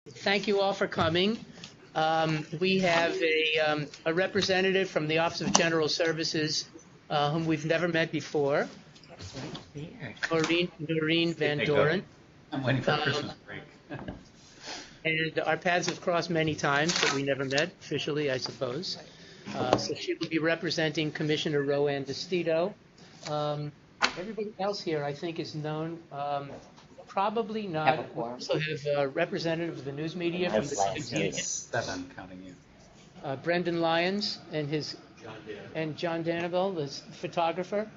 Thank you all for coming. We have a representative from the Office of General Services whom we've never met before, Noreen Van Doren. I'm waiting for Christmas break. And our paths have crossed many times, but we never met officially, I suppose. So she will be representing Commissioner Roanne DeStito. Everybody else here, I think, is known. Probably not. We also have a representative of the news media from the News Union. 7, counting you. Brendan Lyons and John Danville, the photographer.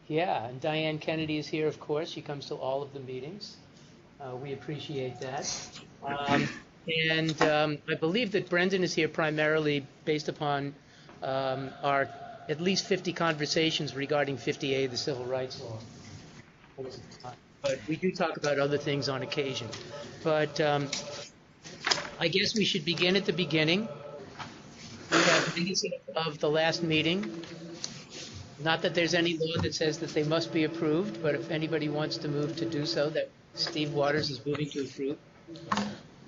Yeah, and Diane Kennedy is here, of course. She comes to all of the meetings. We appreciate that. I believe that Brendan is here primarily based upon our at least 50 conversations regarding 50A, the Civil Rights Law. But we do talk about other things on occasion. But I guess we should begin at the beginning. We have minutes of the last meeting. Not that there's any law that says that they must be approved, but if anybody wants to move to do so, that Steve Waters is moving to approve.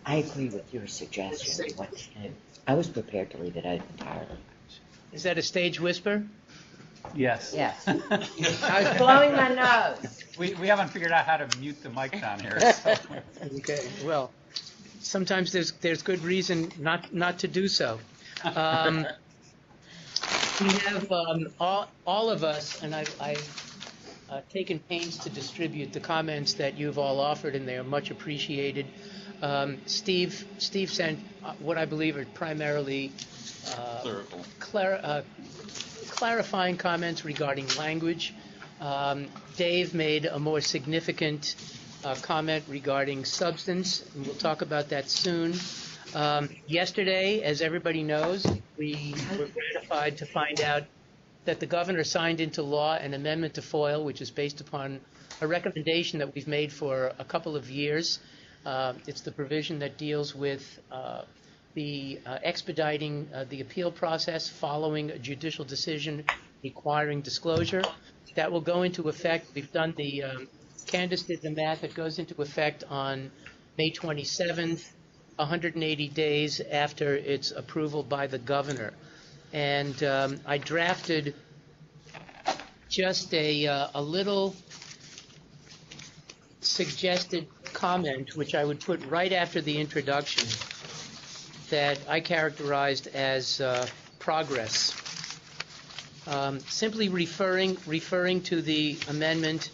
I agree with your suggestion. I was prepared to leave it out entirely. Is that a stage whisper? Yes. Yes. I was blowing my nose. We haven't figured out how to mute the mic down here. So. Okay. Well, sometimes there's good reason not to do so. We have all of us, and I've taken pains to distribute the comments that you've all offered, and they are much appreciated. Steve sent what I believe are primarily clarifying comments regarding language. Dave made a more significant comment regarding substance, and we'll talk about that soon. Yesterday, as everybody knows, we were gratified to find out that the governor signed into law an amendment to FOIL, which is based upon a recommendation that we've made for a couple of years. It's the provision that deals with the expediting the appeal process following a judicial decision requiring disclosure. That will go into effect. We've done Candace did the math. It goes into effect on May 27th, 180 days after its approval by the governor. And I drafted just a little suggested comment, which I would put right after the introduction, that I characterized as progress. Simply referring to the amendment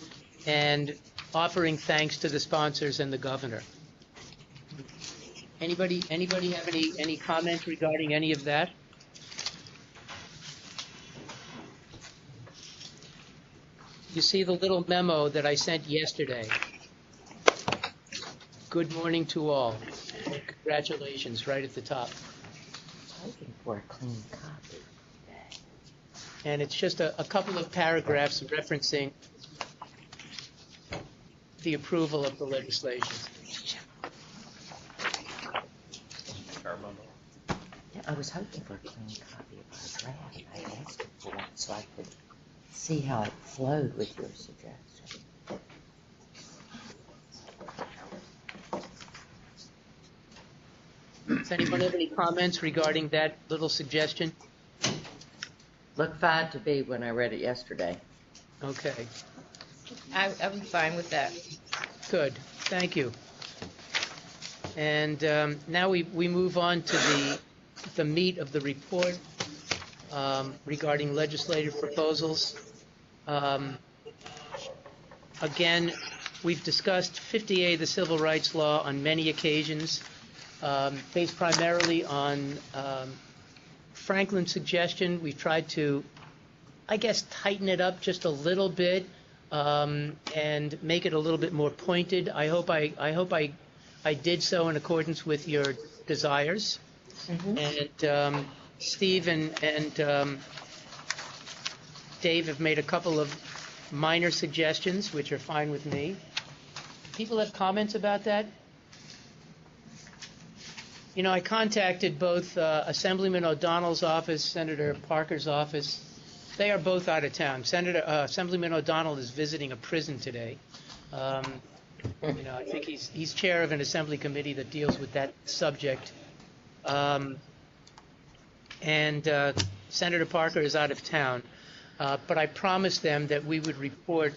and offering thanks to the sponsors and the governor. Anybody have any comment regarding any of that? You see the little memo that I sent yesterday. Good morning to all. Congratulations, right at the top. Hoping for a clean copy. And it's just a couple of paragraphs referencing the approval of the legislation. I was hoping for a clean copy of our draft. I asked him for one so I could see how it flowed with your suggestion. Does anyone have any comments regarding that little suggestion? Looked fine to me when I read it yesterday. Okay. I was fine with that. Good. Thank you. And now we move on to the meat of the report regarding legislative proposals. Again, we've discussed 50A, the Civil Rights Law, on many occasions, based primarily on Franklin's suggestion. We've tried to, I guess, tighten it up just a little bit and make it a little bit more pointed. I hope I did so in accordance with your desires. Mm-hmm. And Steve and Dave have made a couple of minor suggestions, which are fine with me. People have comments about that? You know, I contacted both Assemblyman O'Donnell's office, Senator Parker's office. They are both out of town. Assemblyman O'Donnell is visiting a prison today. I think he's chair of an assembly committee that deals with that subject. And Senator Parker is out of town. But I promised them that we would report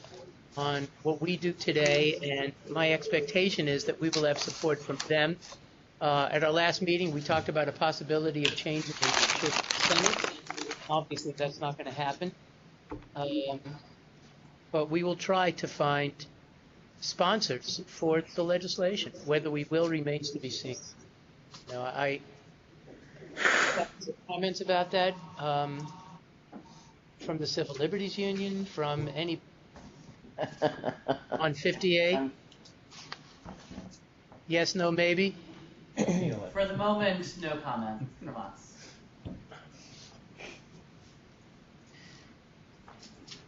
on what we do today, and my expectation is that we will have support from them. At our last meeting, we talked about a possibility of changing the leadership of the Senate. Obviously, that's not going to happen. But we will try to find sponsors for the legislation. Whether we will remains to be seen. Now, I have some comments about that from the Civil Liberties Union, from any on 50A. Yes, no, maybe. For the moment, no comment from us.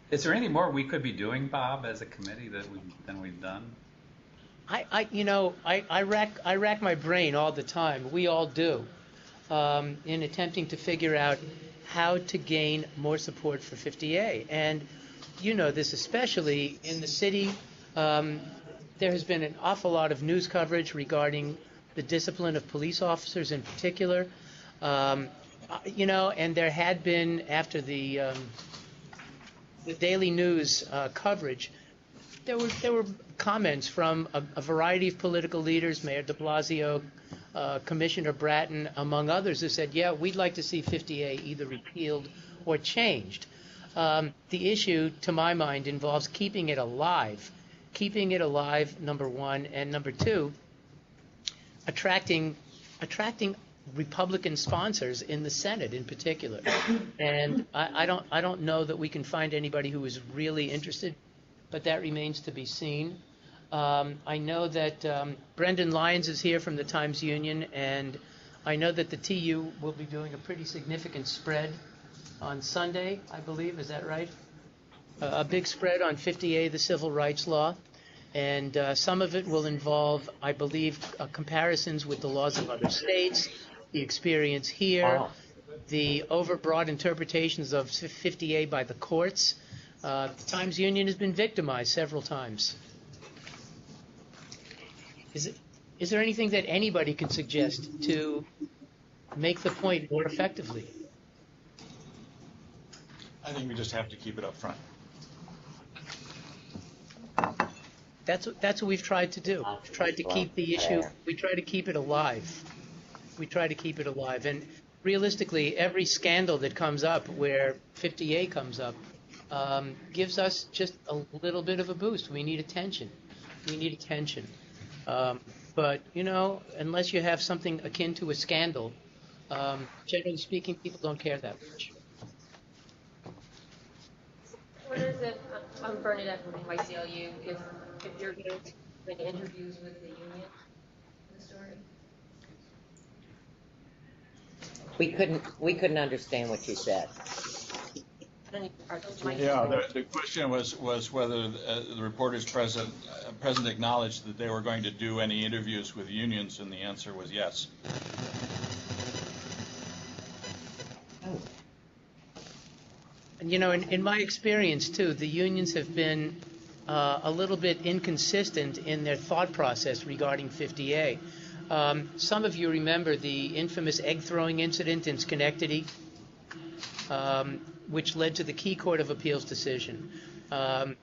Is there any more we could be doing, Bob, as a committee than we've done? I rack my brain all the time. We all do, in attempting to figure out how to gain more support for 50A. And you know this, especially in the city. There has been an awful lot of news coverage regarding the discipline of police officers in particular. And there had been, after the daily news coverage, there were comments from a variety of political leaders, Mayor de Blasio, Commissioner Bratton, among others, who said, yeah, we'd like to see 50A either repealed or changed. The issue, to my mind, involves keeping it alive. Keeping it alive, number one, and number two, attracting Republican sponsors in the Senate in particular. And I don't know that we can find anybody who is really interested, but that remains to be seen. I know that Brendan Lyons is here from the Times-Union, and I know that the TU will be doing a pretty significant spread on Sunday, I believe. Is that right? A big spread on 50A, the civil rights law. And some of it will involve, I believe, comparisons with the laws of other states, the experience here, the overbroad interpretations of 50A by the courts. The Times-Union has been victimized several times. Is there anything that anybody can suggest to make the point more effectively? I think we just have to keep it up front. That's what we've tried to do. We've tried to keep the issue. We try to keep it alive. We try to keep it alive. And realistically, every scandal that comes up where 50A comes up gives us just a little bit of a boost. We need attention. We need attention. But, unless you have something akin to a scandal, generally speaking, people don't care that much. What is it, I'm Bernadette from YCLU, if you're going to make interviews with the union in the story? We couldn't understand what you said. Yeah, the question was whether the reporters present acknowledged that they were going to do any interviews with unions, and the answer was yes. And in my experience too, the unions have been a little bit inconsistent in their thought process regarding 50A. Some of you remember the infamous egg throwing incident in Schenectady, which led to the Key Court of Appeals decision. A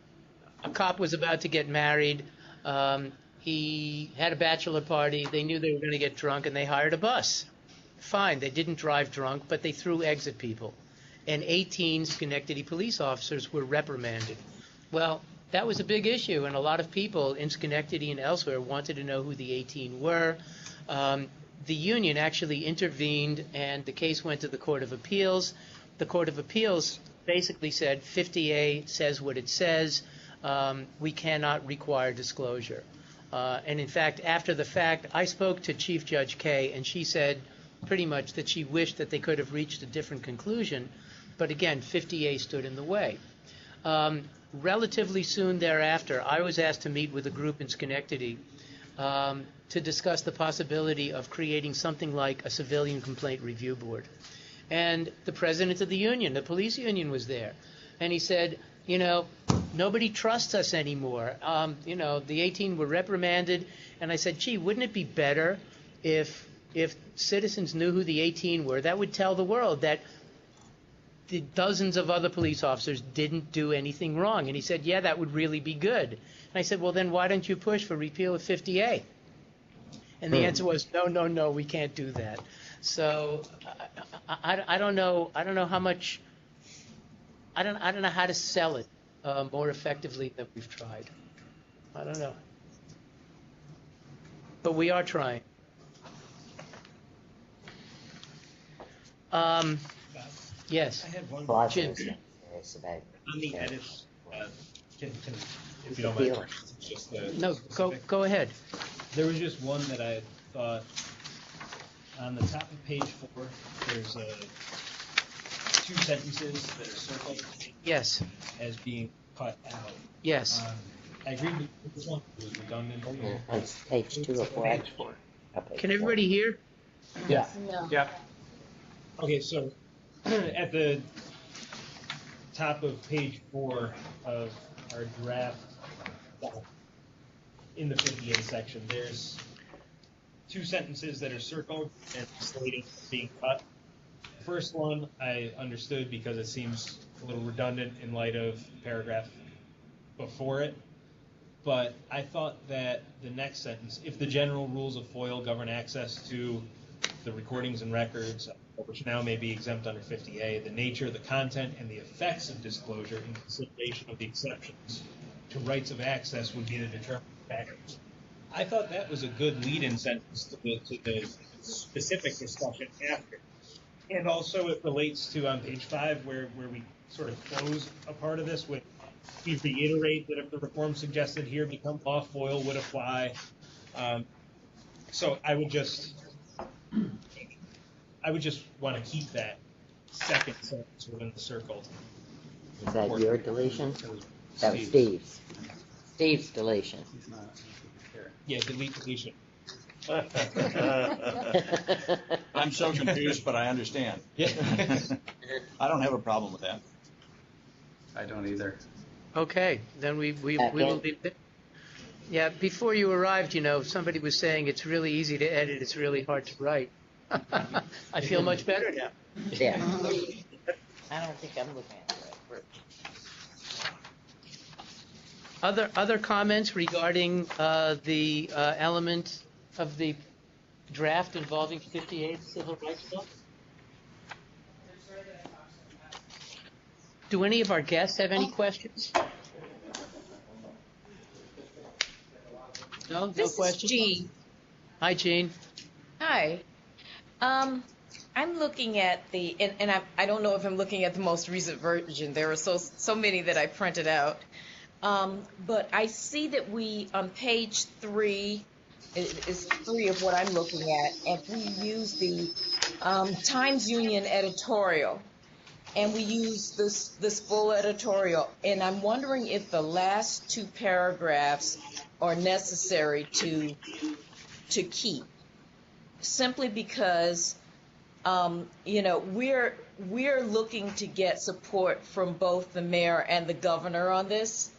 cop was about to get married. He had a bachelor party. They knew they were going to get drunk, and they hired a bus. Fine, they didn't drive drunk, but they threw eggs at people. And 18 Schenectady police officers were reprimanded. Well, that was a big issue, and a lot of people in Schenectady and elsewhere wanted to know who the 18 were. The union actually intervened, and the case went to the Court of Appeals. The Court of Appeals basically said 50A says what it says. We cannot require disclosure. And in fact, after the fact, I spoke to Chief Judge Kaye, and she said pretty much that she wished that they could have reached a different conclusion. But again, 50A stood in the way. Relatively soon thereafter, I was asked to meet with a group in Schenectady to discuss the possibility of creating something like a civilian complaint review board. And the president of the union, the police union, was there. And he said, nobody trusts us anymore. The 18 were reprimanded, and I said, gee, wouldn't it be better if citizens knew who the 18 were? That would tell the world that the dozens of other police officers didn't do anything wrong. And he said, yeah, that would really be good. And I said, well, then why don't you push for repeal of 50A? And the answer was, no, we can't do that. So I don't know how much. I don't know how to sell it more effectively than we've tried. I don't know, but we are trying. Yes. I had one Well, I was Jim. curious about. on the Yeah. edits. Can, if you don't mind, Appeal. just the No, specific. go ahead. There was just one that I thought on the top of page 4. There's two sentences that are circled Yes. as being cut out. Yes. I agreed with this one. It was redundant. On page 2 of what? Page 4. Oh, page Can 4. everybody hear? Yeah. No. Yeah. Okay, so at the top of page 4 of our draft, in the 58 section, there's two sentences that are circled and slated as being cut. The first one I understood because it seems a little redundant in light of the paragraph before it. But I thought that the next sentence, if the general rules of FOIL govern access to the recordings and records, which now may be exempt under 50A, the nature, the content, and the effects of disclosure in consideration of the exceptions to rights of access would be the determining factors. I thought that was a good lead-in sentence to the specific discussion after. And also it relates to on page 5 where we sort of close a part of this with, we reiterate that if the reform suggested here become law, FOIL would apply. So I would just want to keep that second sentence within the circle. Is that your deletion? That was Steve's. Steve's deletion. He's not here. Yeah, delete deletion. I'm so confused, but I understand. Yeah. I don't have a problem with that. I don't either. Okay, then we will be. Yeah, before you arrived, somebody was saying it's really easy to edit, it's really hard to write. I feel much better now. Yeah. I don't think I'm looking at it right. Other comments regarding the element of the draft involving 58 civil rights law? Do any of our guests have any questions? No This questions? is Jean. Hi, Jean. Hi. I'm looking at and I don't know if I'm looking at the most recent version. There are so many that I printed out. But I see that we, on page 3, is 3 of what I'm looking at, and we use the Times Union editorial. And we use this full editorial. And I'm wondering if the last 2 paragraphs are necessary to keep. Simply because, we're looking to get support from both the mayor and the governor on this.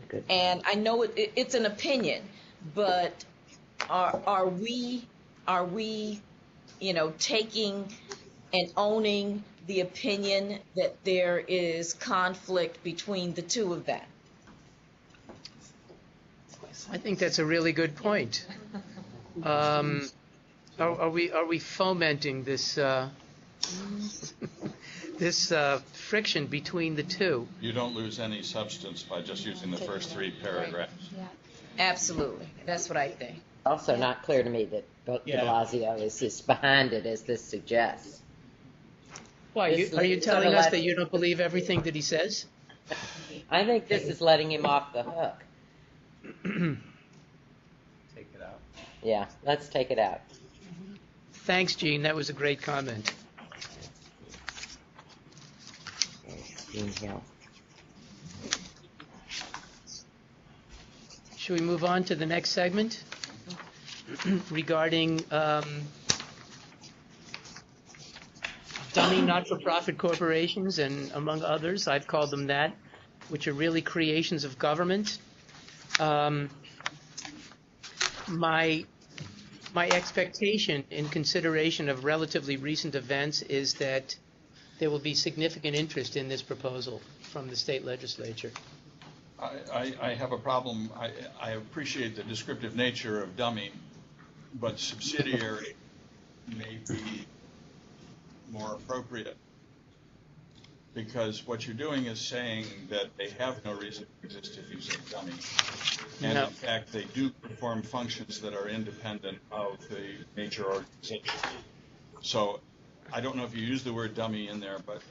Good. And I know it's an opinion, but are we taking and owning the opinion that there is conflict between the two of them? I think that's a really good point. Are we fomenting this this friction between the two? You don't lose any substance by just using the first 3 paragraphs. Absolutely. That's what I think. Also not clear to me that de Yeah. Blasio is behind it as this suggests. Why, are you telling us that you don't believe everything that he says? I think this is letting him off the hook. Take it out. Yeah, let's take it out. Thanks, Gene. That was a great comment. Dean Hill. Should we move on to the next segment regarding dummy not-for-profit corporations, and among others, I've called them that. which are really creations of government. My expectation in consideration of relatively recent events is that there will be significant interest in this proposal from the state legislature. I have a problem. I appreciate the descriptive nature of dummy, but subsidiary may be more appropriate, because what you're doing is saying that they have no reason to exist if you say dummy. And No. in fact, they do perform functions that are independent of the major organization. So I don't know if you use the word dummy in there, but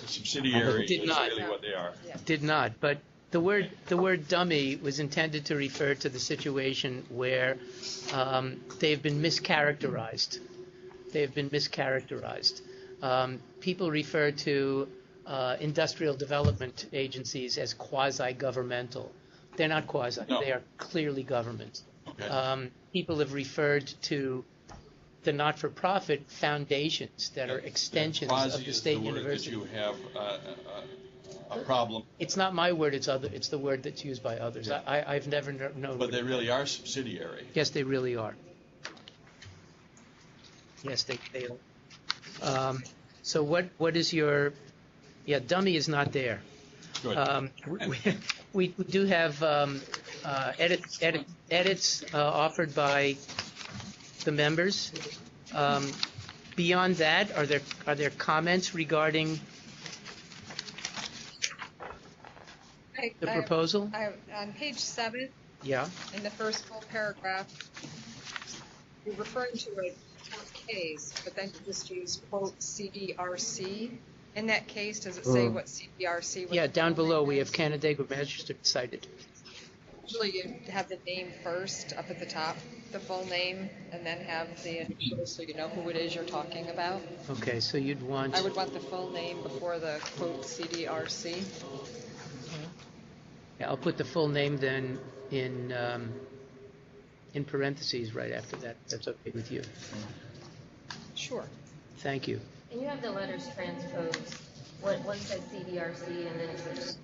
subsidiary Did is not. really what they are. Did not, but the word dummy was intended to refer to the situation where they've been mischaracterized. People refer to industrial development agencies as quasi-governmental. They're not quasi. No. They are clearly government. Okay. People have referred to the not-for-profit foundations that are extensions Quasi of the is state the word university. that you have a problem, It's not my word. It's the word that's used by others. Yeah. I've never known. but they really are subsidiary. Yes, they really are. Yes, they are. So what is your? Yeah, dummy is not there. Good. We do have edits offered by the members. Beyond that, are there comments regarding the proposal? On page 7, Yeah. in the first full paragraph, you're referring to a court case, but then you just use quote CDRC. In that case, does it say what CDRC? Yeah, down below we have Canada. Canandaigua Magistrate cited. Usually you have the name first up at the top, the full name, and then have the initials so you know who it is you're talking about. Okay, so you'd want. I would want the full name before the quote CDRC. Yeah, I'll put the full name then in parentheses right after that. That's okay with you. Sure. Thank you. And you have the letters transposed. One says CDRC and then it says.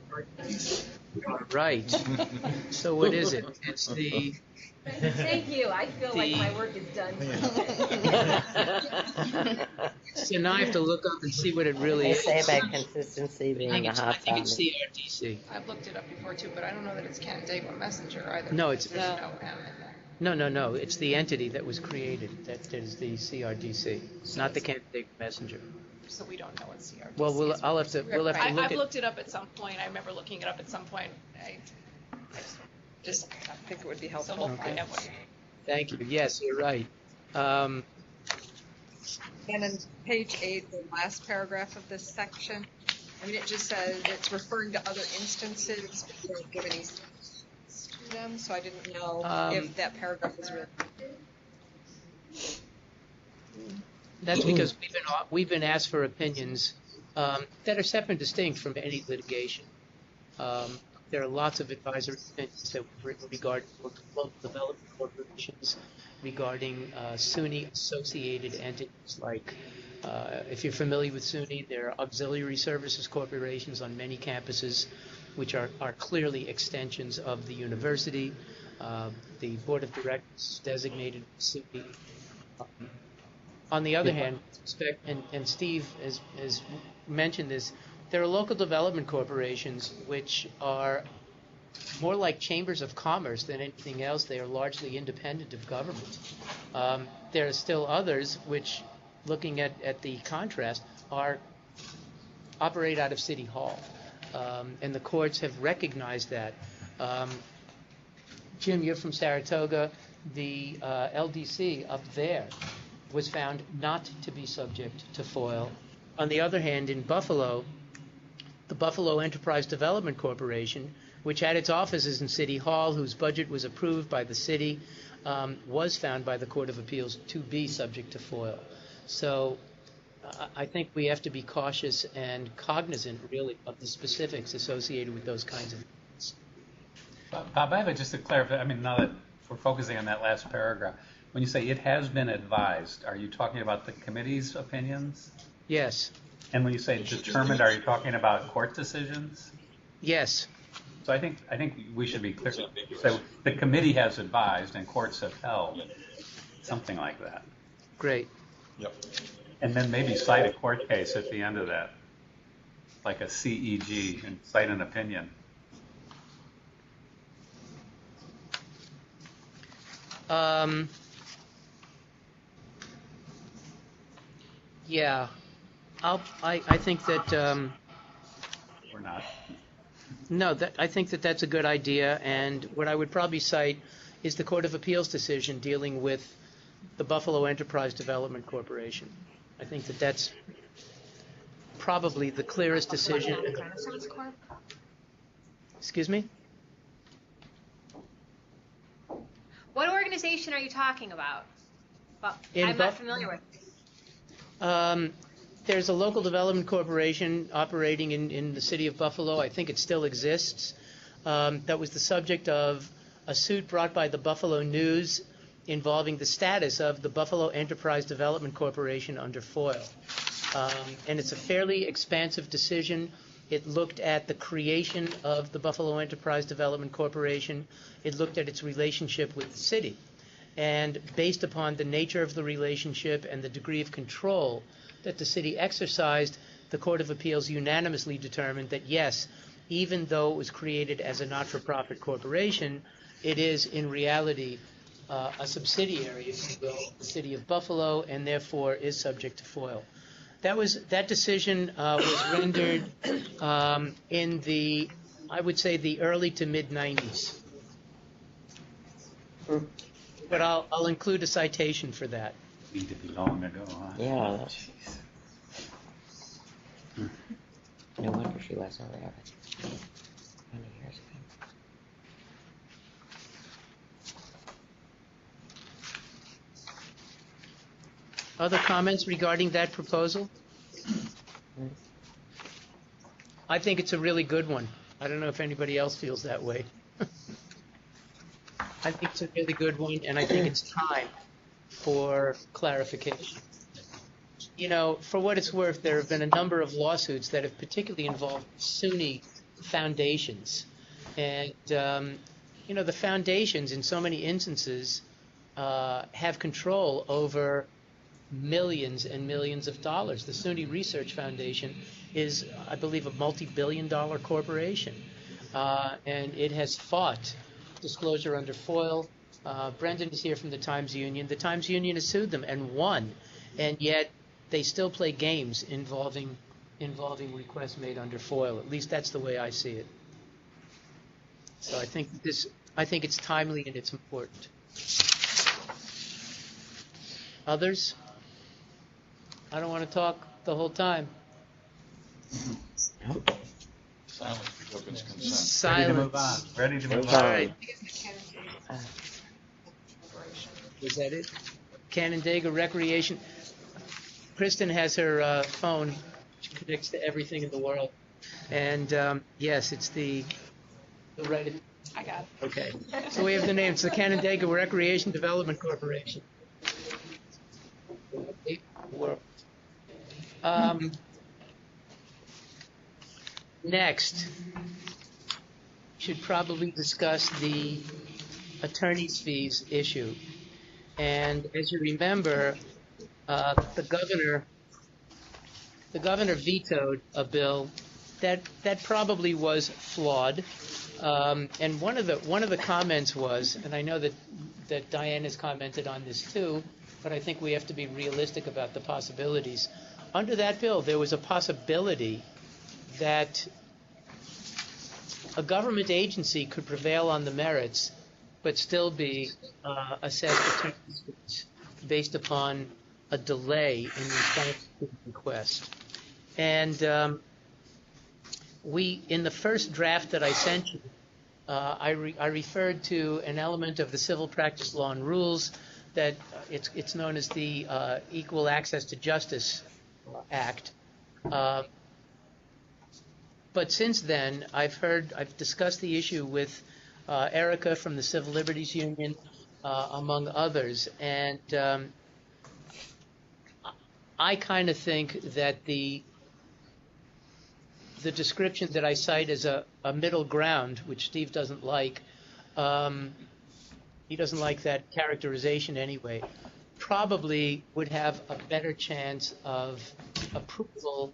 Right. So what is it? It's the. Thank you. I feel like The- my work is done. So now I have to look up and see what it really They is. say about consistency I being think a it's, I hot think it's topic. the RTC. I've looked it up before too, but I don't know that it's Canandaigua Messenger either. No, it's There's no M in there. no. It's the entity that was created. That is the CRDC, not the Canandaigua Messenger. So we don't know what CRDC Well, is. we'll have to look I've at. looked it up at some point. I remember looking it up at some point. I just think it would be helpful. So we'll Okay. find out what. Thank you. Yes, you're right. And on page 8, the last paragraph of this section, I mean, it just says it's referring to other instances, but you don't give any specifics to them, so I didn't know if that paragraph was really. That's because we've been asked for opinions that are separate and distinct from any litigation. There are lots of advisory opinions that were written regarding local development corporations, regarding SUNY associated entities like, if you're familiar with SUNY, there are auxiliary services corporations on many campuses, which are clearly extensions of the university. The board of directors designated SUNY. On the other hand, and Steve has mentioned this, there are local development corporations which are more like chambers of commerce than anything else. They are largely independent of government. There are still others which, looking at the contrast, operate out of City Hall. And the courts have recognized that. Jim, you're from Saratoga. The LDC up there was found not to be subject to FOIL. On the other hand, in Buffalo, the Buffalo Enterprise Development Corporation, which had its offices in City Hall, whose budget was approved by the city, was found by the Court of Appeals to be subject to FOIL. So I think we have to be cautious and cognizant, really, of the specifics associated with those kinds of things. Bob, I have just to clarify, I mean, now that we're focusing on that last paragraph, when you say it has been advised, are you talking about the committee's opinions? Yes. And when you say determined, are you talking about court decisions? Yes, So I think we should be clear. So the committee has advised and courts have held, something like that. great. Yep. And then maybe cite a court case at the end of that, like a CEG, and cite an opinion. Yeah, I think that, Or not. no, I think that that's a good idea, and what I would probably cite is the Court of Appeals decision dealing with the Buffalo Enterprise Development Corporation. I think that that's probably the clearest decision. Renaissance Corp? Excuse me? What organization are you talking about? Well, In I'm not familiar with. There's a local development corporation operating in the city of Buffalo. I think it still exists. That was the subject of a suit brought by the Buffalo News involving the status of the Buffalo Enterprise Development Corporation under FOIL. And it's a fairly expansive decision. It looked at the creation of the Buffalo Enterprise Development Corporation. It looked at its relationship with the city. And based upon the nature of the relationship and the degree of control that the city exercised, the Court of Appeals unanimously determined that yes, even though it was created as a not-for-profit corporation, it is in reality a subsidiary, if you will, of the city of Buffalo, and therefore is subject to FOIL. That decision was rendered in the, I would say, the early to mid 90s. But I'll include a citation for that. Need to be long ago, huh? Yeah. No wonder she wasn't aware of it. 20 years ago. Other comments regarding that proposal? I think it's a really good one. I don't know if anybody else feels that way. I think it's a really good one, and I think it's time for clarification. You know, for what it's worth, there have been a number of lawsuits that have particularly involved SUNY foundations. And, you know, the foundations, in so many instances, have control over millions and millions of dollars. The SUNY Research Foundation is, I believe, a multi-billion-dollar corporation. And it has fought disclosure under FOIL. Brendan is here from the Times Union. The Times Union has sued them and won, and yet they still play games involving requests made under FOIL. At least that's the way I see it. So I think it's timely and it's important. Others? I don't want to talk the whole time. Silence betookens consent. Ready to move Silence. on. Ready to move All on. right. Was that it? Canandaigua Recreation. Kristen has her phone, which connects to everything in the world. And yes, it's the right. I got it. Okay. So we have the name. It's the Canandaigua Recreation Development Corporation. Next, should probably discuss the attorney's fees issue. And as you remember, the governor vetoed a bill that probably was flawed. And one of the comments was, and I know that Diane has commented on this too, but I think we have to be realistic about the possibilities. Under that bill, there was a possibility that a government agency could prevail on the merits, but still be assessed attorney's fees based upon a delay in response to the request. And we, in the first draft that I sent you, I referred to an element of the Civil Practice Law and Rules that it's known as the Equal Access to Justice Act. But since then, I've discussed the issue with Erica from the Civil Liberties Union, among others, and I kind of think that the the description that I cite as a middle ground, which Steve doesn't like, he doesn't like that characterization anyway, probably would have a better chance of approval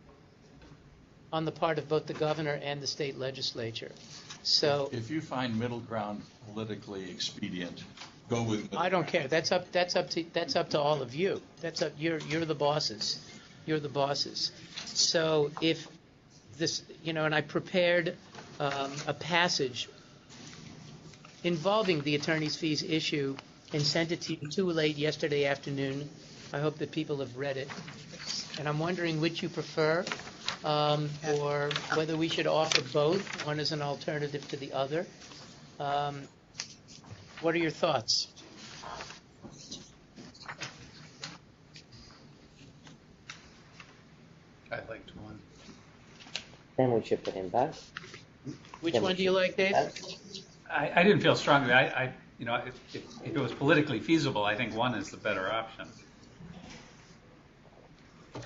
on the part of both the governor and the state legislature. So If you find middle ground politically expedient, go with middle I don't ground. care. That's up to all of you. You're the bosses. You're the bosses. So if this, and I prepared a passage involving the attorney's fees issue and sent it to you too late yesterday afternoon. I hope that people have read it. And I'm wondering which you prefer, or whether we should offer both, one as an alternative to the other. What are your thoughts? I liked one. Then we should put in both. Which Then we one do you should like, put Dave? both. I didn't feel strongly. If it was politically feasible, I think one is the better option. I'm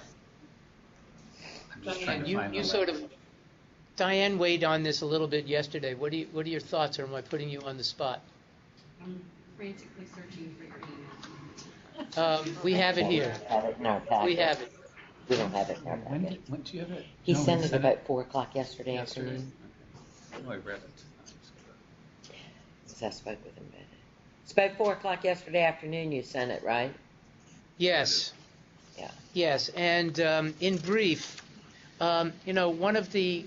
just trying to find the Diane weighed on this a little bit yesterday. What are your thoughts, or am I putting you on the spot? I'm frantically searching for your email. We have it here. Have it in our packet. We have it. We don't have it in our When packet. do you have it? He No, sent we it about 4 o'clock yesterday afternoon. Oh, I read it. So I spoke with him about it. It's about 4 o'clock yesterday afternoon you sent it, right? Yes. Yeah. Yes, and in brief, one of the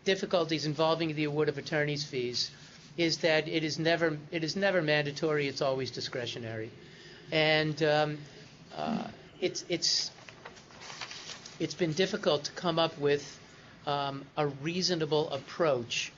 difficulties involving the award of attorney's fees is that it is never mandatory. It's always discretionary, and it's been difficult to come up with a reasonable approach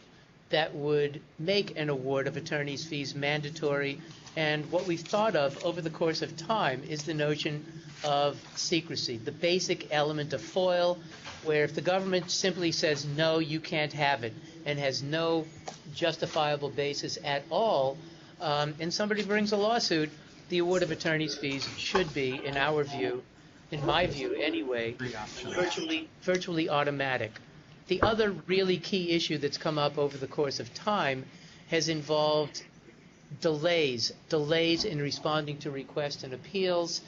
that would make an award of attorney's fees mandatory. And what we've thought of over the course of time is the notion of secrecy, the basic element of FOIL, where if the government simply says, no, you can't have it, and has no justifiable basis at all, and somebody brings a lawsuit, the award of attorney's fees should be, in our view, in my view anyway, virtually automatic. The other really key issue that's come up over the course of time has involved delays in responding to requests and appeals.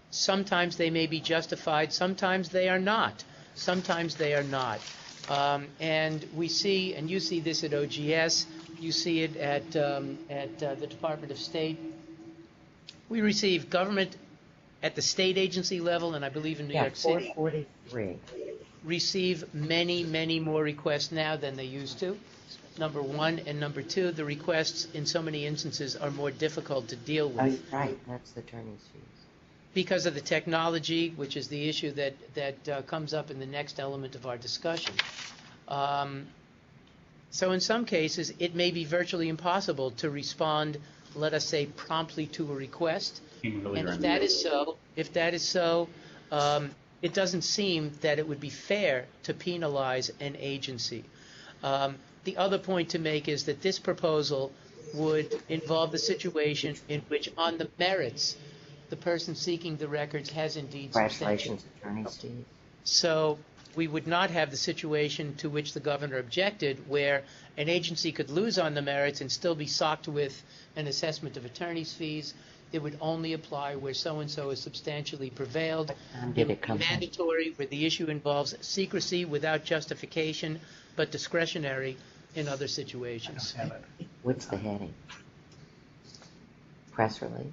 Sometimes they may be justified, sometimes they are not. And we see, and you see this at OGS, you see it at the Department of State. We receive government at the state agency level, and I believe in New York City, 443. receive many, many more requests now than they used to. Number one, and number two, the requests in so many instances are more difficult to deal with. Oh, right, that's the attorney's fees. Because of the technology, which is the issue that comes up in the next element of our discussion. So in some cases, it may be virtually impossible to respond, let us say, promptly to a request. And if that is so, it doesn't seem that it would be fair to penalize an agency. The other point to make is that this proposal would involve the situation in which, on the merits, the person seeking the records has indeed substantial. Congratulations, attorney's fees. So we would not have the situation to which the governor objected, where an agency could lose on the merits and still be socked with an assessment of attorney's fees. It would only apply where so-and-so has substantially prevailed. Did it come from? Mandatory where the issue involves secrecy without justification, but discretionary in other situations. What's the heading? Press release?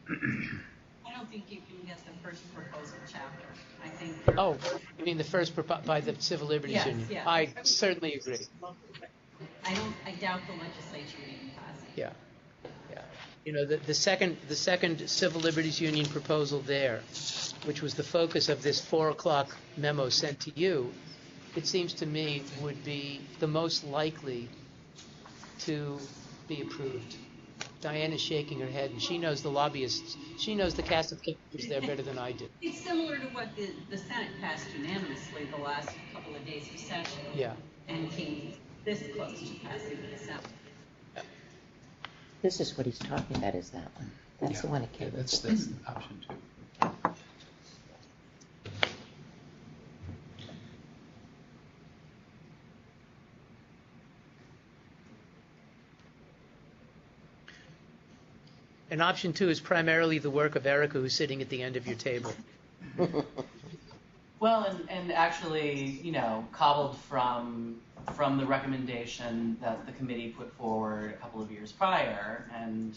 I don't think you can get the first proposal chapter. I think. Oh, you mean the first by the Civil Liberties Yes, Union? yes. I certainly agree. I doubt the legislature would even pass it. Yeah. You know, the second Civil Liberties Union proposal there, which was the focus of this 4 o'clock memo sent to you, it seems to me would be the most likely to be approved. Diane is shaking her head, and she knows the lobbyists. She knows the cast of characters there better than I do. It's similar to what the Senate passed unanimously the last couple of days of session. Yeah. And came this close to passing the Senate. This is what he's talking about, is that one. That's the one that came. That's option 2. And option 2 is primarily the work of Erica, who's sitting at the end of your table. Well, and actually, cobbled from the recommendation that the committee put forward a couple of years prior, and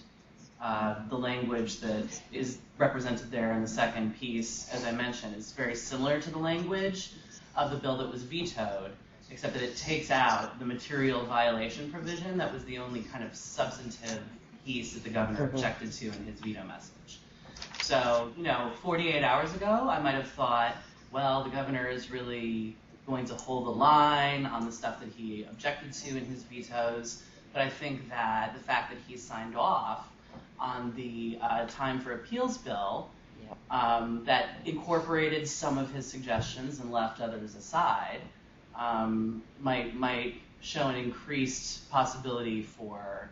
the language that is represented there in the second piece, as I mentioned, is very similar to the language of the bill that was vetoed, except that it takes out the material violation provision that was the only kind of substantive piece that the governor objected to in his veto message. So, 48 hours ago, I might have thought, well, the governor is really going to hold the line on the stuff that he objected to in his vetoes. But I think that the fact that he signed off on the time for appeals bill that incorporated some of his suggestions and left others aside might show an increased possibility for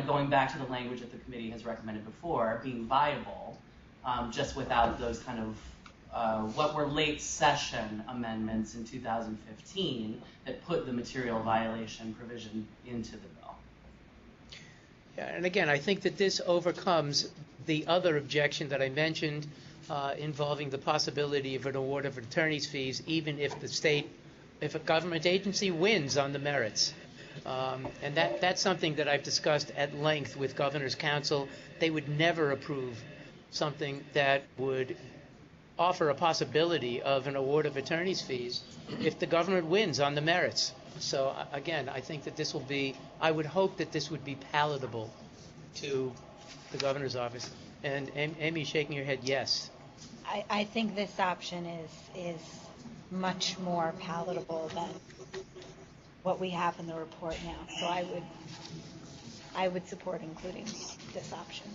going back to the language that the committee has recommended before, being viable, just without those kind of what were late session amendments in 2015 that put the material violation provision into the bill. Yeah, and again, I think that this overcomes the other objection that I mentioned involving the possibility of an award of attorney's fees, even if if a government agency wins on the merits. And that's something that I've discussed at length with Governor's Council. They would never approve something that would offer a possibility of an award of attorney's fees if the government wins on the merits. So again, I think that I would hope that this would be palatable to the governor's office. And Amy's shaking her head yes. I think this option is much more palatable than what we have in the report now. So I would support including this option.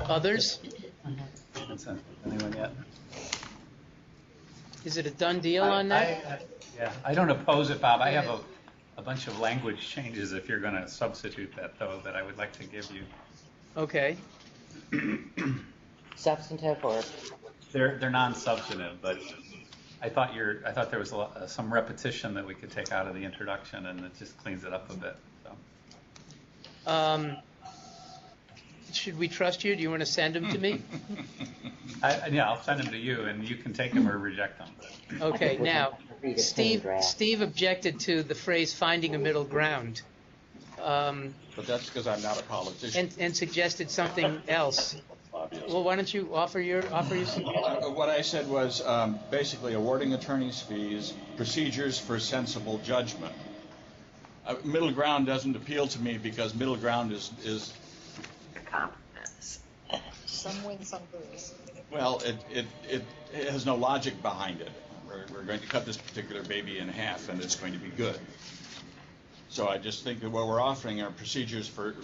Others? Anyone yet? Is it a done deal on that? I don't oppose it, Bob. I have a bunch of language changes if you're going to substitute that, though, that I would like to give you. Okay. Substantive or? They're non-substantive, but I thought there was some repetition that we could take out of the introduction, and it just cleans it up a bit. So. Should we trust you? Do you want to send them to me? I'll send them to you, and you can take them or reject them. Okay, now, Steve objected to the phrase "finding a middle ground." But that's because I'm not a politician. And suggested something else. Well, why don't you offer your suggestion? What I said was basically awarding attorney's fees, procedures for sensible judgment. Middle ground doesn't appeal to me because middle ground is Compromise. Some win, some lose. well, it has no logic behind it. We're going to cut this particular baby in half, and it's going to be good. So I just think that what we're offering are procedures for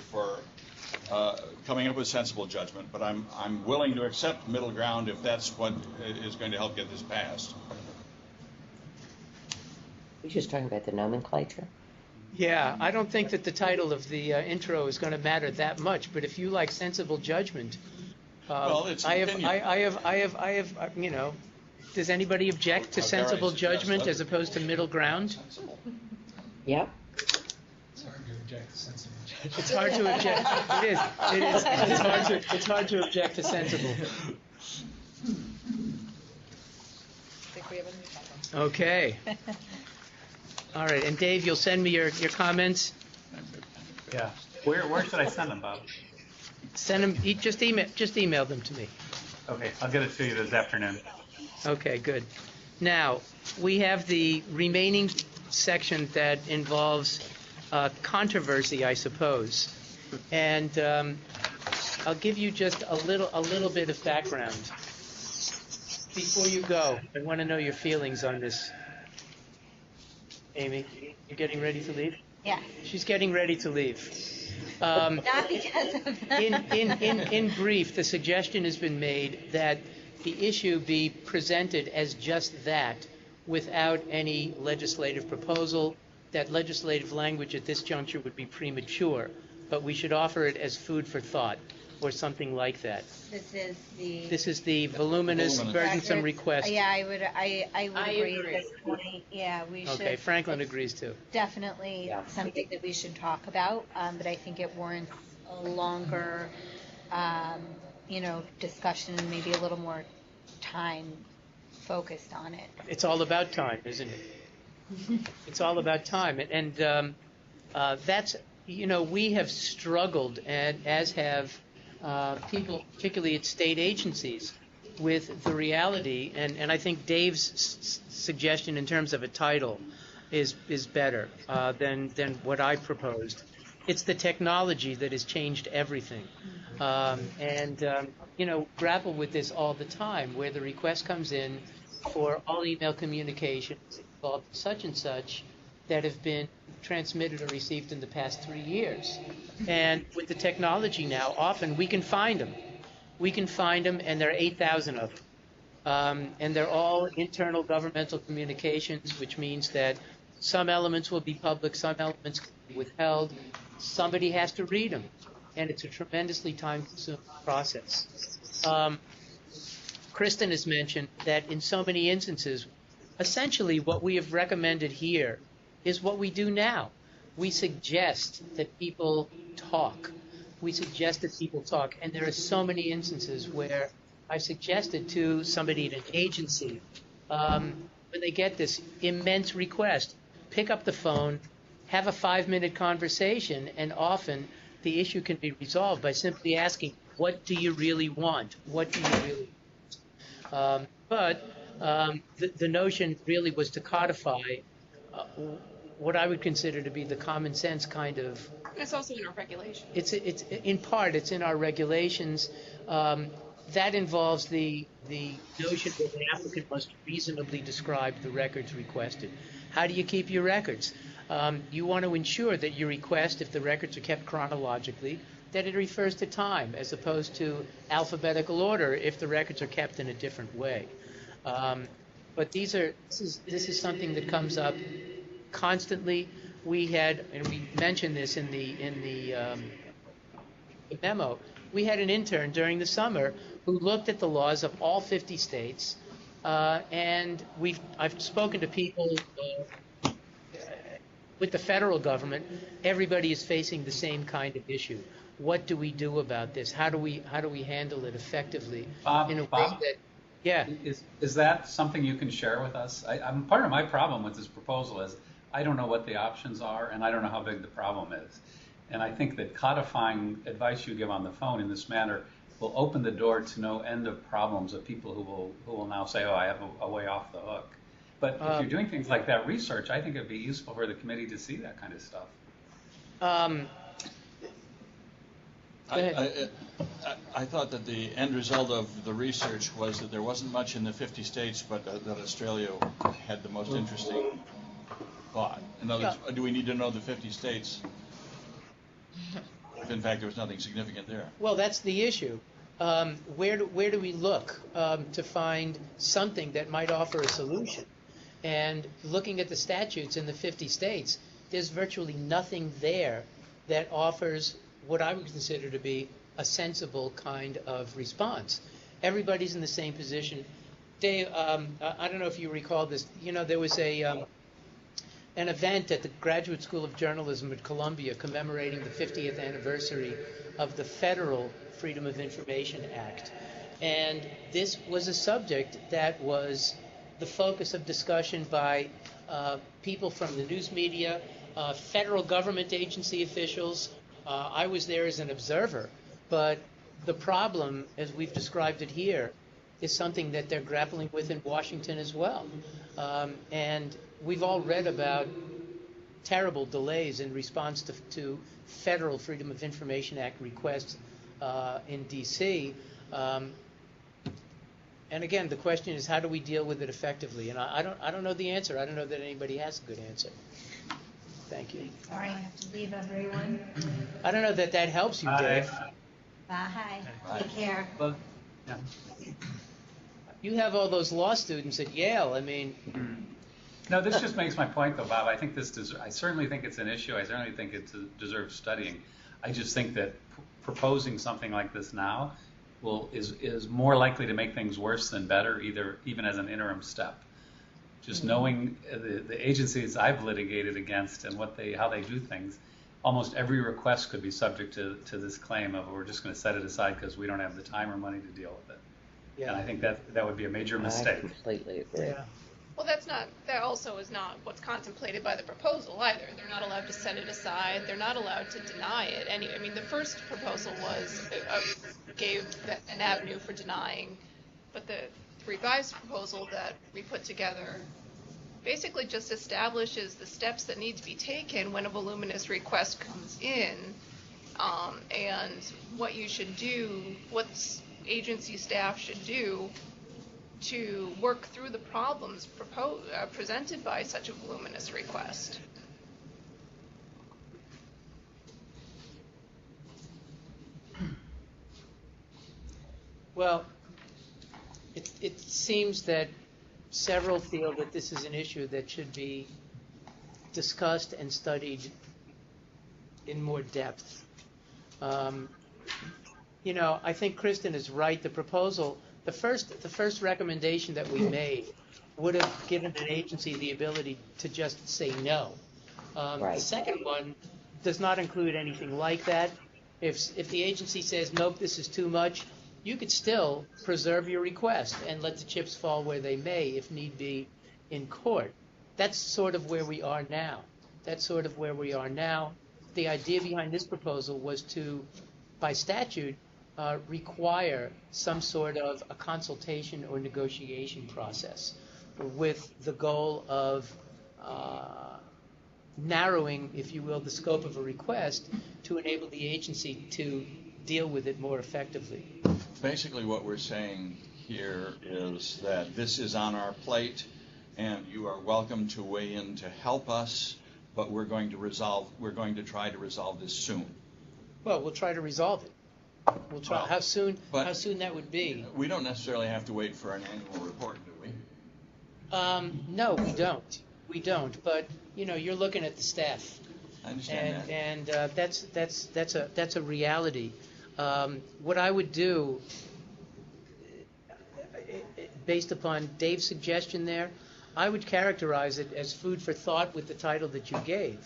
coming up with sensible judgment. But I'm willing to accept middle ground if that's what is going to help get this passed. You're just talking about the nomenclature? Yeah, I don't think that the title of the intro is going to matter that much. But if you like sensible judgment, Well, it's I opinion. have. Does anybody object to sensible judgment as opposed to middle ground? Yep. It's hard to object. It is. It's hard to object to sensible. I think we have a new problem. Okay. All right. And Dave, you'll send me your comments. Yeah. Where should I send them, Bob? Send them. Just email them to me. Okay, I'll get it to you this afternoon. Okay. Good. Now we have the remaining section that involves controversy, I suppose, and I'll give you just a little bit of background. Before you go, I want to know your feelings on this. Amy, you getting ready to leave? Yeah. She's getting ready to leave. Not because of that. In brief, the suggestion has been made that the issue be presented as just that, without any legislative proposal. That legislative language at this juncture would be premature, but we should offer it as food for thought. or something like that. This is the. This is the voluminous, burdensome request. Yeah, I would I agree agree. at this point. Yeah, we should. Okay, Franklin it's agrees too. Definitely something that we should talk about, but I think it warrants a longer, discussion and maybe a little more time focused on it. It's all about time, isn't it? It's all about time. And that's, we have struggled, and as have people, particularly at state agencies, with the reality. And I think Dave's suggestion in terms of a title is better than what I proposed. It's the technology that has changed everything. Grapple with this all the time, where the request comes in for all email communications involved such and such that have been transmitted or received in the past 3 years. And with the technology now, often we can find them. We can find them, and there are 8,000 of them. And they're all internal governmental communications, which means that some elements will be public, some elements can be withheld. Somebody has to read them, and it's a tremendously time-consuming process. Kristen has mentioned that in so many instances, essentially what we have recommended here is what we do now. We suggest that people talk. And there are so many instances where I've suggested to somebody at an agency, when they get this immense request, pick up the phone, have a 5-minute conversation, and often the issue can be resolved by simply asking, what do you really want? What do you really want? The notion really was to codify what I would consider to be the common sense kind of. It's also in our regulations. It's in part, it's in our regulations. That involves the notion that the applicant must reasonably describe the records requested. How do you keep your records? You want to ensure that your request, if the records are kept chronologically, that it refers to time as opposed to alphabetical order if the records are kept in a different way. But this is something that comes up constantly. We had, and we mentioned this in the memo, we had an intern during the summer who looked at the laws of all 50 states, and I've spoken to people with the federal government. Everybody is facing the same kind of issue. What do we do about this? How do we handle it effectively in a way that? Yeah. Is that something you can share with us? I'm part of my problem with this proposal is I don't know what the options are, and I don't know how big the problem is. And I think that codifying advice you give on the phone in this manner will open the door to no end of problems of people who will now say, oh, I have a way off the hook. But if you're doing things like that research, I think it would be useful for the committee to see that kind of stuff. I thought that the end result of the research was that there wasn't much in the 50 states, but that Australia had the most interesting thought. In other words, do we need to know the 50 states if in fact there was nothing significant there? Well, that's the issue. Where do we look to find something that might offer a solution? And looking at the statutes in the 50 states, there's virtually nothing there that offers what I would consider to be a sensible kind of response. Everybody's in the same position. Dave, I don't know if you recall this. There was an event at the Graduate School of Journalism at Columbia commemorating the 50th anniversary of the federal Freedom of Information Act. And this was a subject that was the focus of discussion by people from the news media, federal government agency officials. I was there as an observer, but the problem, as we've described it here, is something that they're grappling with in Washington as well. And we've all read about terrible delays in response to federal Freedom of Information Act requests in D.C. And again, the question is, how do we deal with it effectively? And I don't know the answer. I don't know that anybody has a good answer. Thank you. Sorry, I have to leave everyone. I don't know that helps you, Dave. Bye. Take care. But, yeah. You have all those law students at Yale. I mean. No, this just makes my point, though, Bob. I think I certainly think it's an issue. I certainly think it deserves studying. I just think that proposing something like this now is more likely to make things worse than better, even as an interim step. Just knowing the agencies I've litigated against and how they do things, almost every request could be subject to this claim of we're just going to set it aside because we don't have the time or money to deal with it. Yeah. And I think that would be a major mistake. I completely agree. Yeah. Well, that also is not what's contemplated by the proposal either. They're not allowed to set it aside. They're not allowed to deny it. I mean, the first proposal gave an avenue for denying, but the revised proposal that we put together basically just establishes the steps that need to be taken when a voluminous request comes in, and what you should do, what agency staff should do to work through the problems presented by such a voluminous request. Well, it seems that several feel that this is an issue that should be discussed and studied in more depth. I think Kristen is right. The proposal, the first recommendation that we made would have given an agency the ability to just say no. Right. The second one does not include anything like that. If the agency says, nope, this is too much, you could still preserve your request and let the chips fall where they may, if need be, in court. That's sort of where we are now. The idea behind this proposal was to, by statute, require some sort of a consultation or negotiation process with the goal of narrowing, if you will, the scope of a request to enable the agency to deal with it more effectively. Basically, what we're saying here is that this is on our plate, and you are welcome to weigh in to help us, but we're going to try to resolve this soon. Well, we'll try to resolve it. We'll try. Well, how soon that would be? We don't necessarily have to wait for an annual report, do we? No, we don't. But you're looking at the staff. I understand that. And that's a reality. What I would do, based upon Dave's suggestion there, I would characterize it as food for thought with the title that you gave,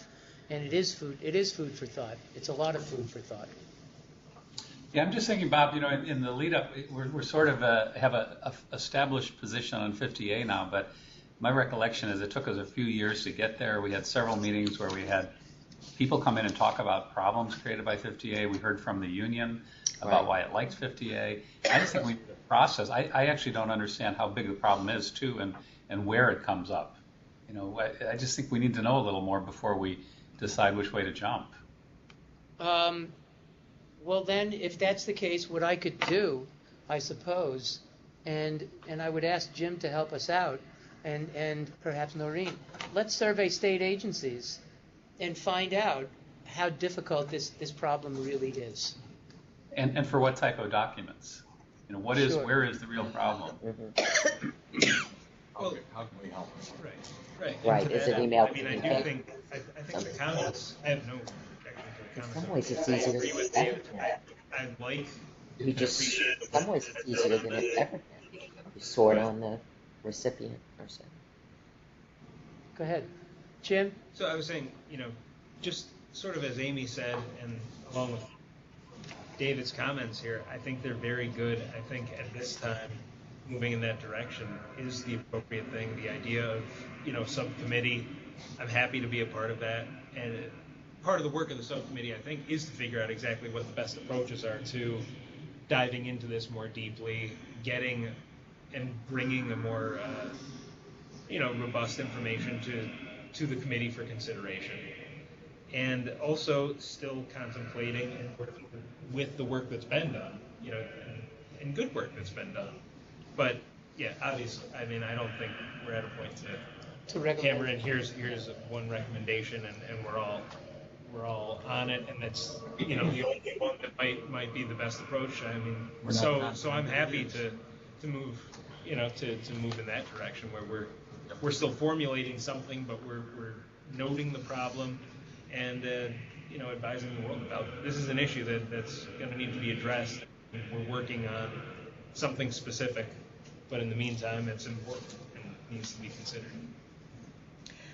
and it is food for thought. It's a lot of food for thought. Yeah, I'm just thinking, Bob, in the lead up, we're sort of have a established position on 50A now, but my recollection is it took us a few years to get there. We had several meetings where we had people come in and talk about problems created by 50A. We heard from the union about why it liked 50A. I just think we need a process. I actually don't understand how big the problem is, too, and where it comes up. I just think we need to know a little more before we decide which way to jump. Well, then, if that's the case, what I could do, I suppose, and I would ask Jim to help us out, and perhaps Noreen, let's survey state agencies and find out how difficult this problem really is. And for what type of documents? Where is the real problem? Mm-hmm. How can we help? Right. Right, is it email? I mean, I think the comments, I have no objection to the comments. In some ways, it's I easier agree with than David. I like. in some ways, it's easier than it ever been. You sort on the recipient person. Go ahead. Jim? So I was saying, just sort of as Amy said, and along with David's comments here, I think they're very good. I think at this time, moving in that direction is the appropriate thing. The idea of, subcommittee, I'm happy to be a part of that. And part of the work of the subcommittee, I think, is to figure out exactly what the best approaches are to diving into this more deeply, getting and bringing a more, robust information to the committee for consideration. And also still contemplating and working with the work that's been done, and good work that's been done. But yeah, obviously, I mean, I don't think we're at a point to hammer in. Here's one recommendation, and we're all on it, and that's the only one that might be the best approach. I mean, so I'm happy to move to move in that direction where we're still formulating something, but we're noting the problem and advising the world about this is an issue that's going to need to be addressed. We're working on something specific, but in the meantime, it's important and needs to be considered.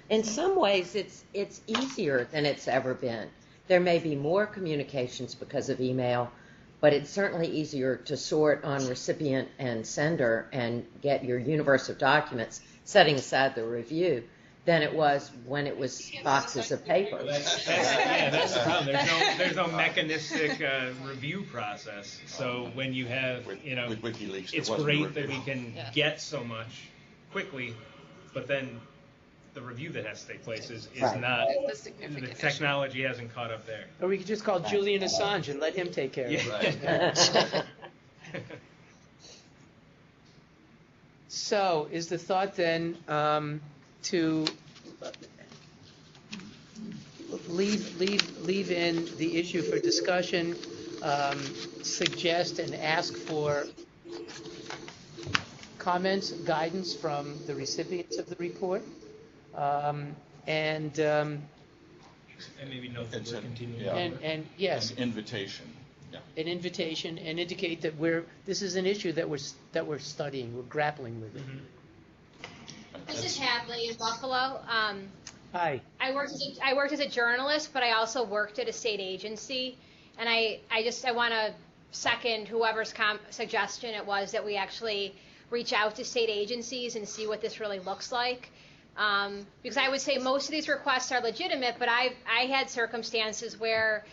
In some ways, it's easier than it's ever been. There may be more communications because of email, but it's certainly easier to sort on recipient and sender and get your universe of documents, setting aside the review, than it was when it was boxes of paper. That's the problem. There's no mechanistic review process. So when you have, with WikiLeaks, it's great that we can get so much quickly, but then the review that has to take place is Right. not, The significant the technology hasn't caught up there. Or we could just call Julian Assange and let him take care of it. So, is the thought then to leave in the issue for discussion, suggest and ask for comments, guidance from the recipients of the report, and maybe note that we're continuing. and yes, An invitation. Yeah. an invitation, and indicate that this is an issue that we're studying, we're grappling with it. This is Hadley in Buffalo. Hi. I worked as a journalist, but I also worked at a state agency, and I want to second whoever's suggestion it was that we actually reach out to state agencies and see what this really looks like. Because I would say most of these requests are legitimate, but I had circumstances where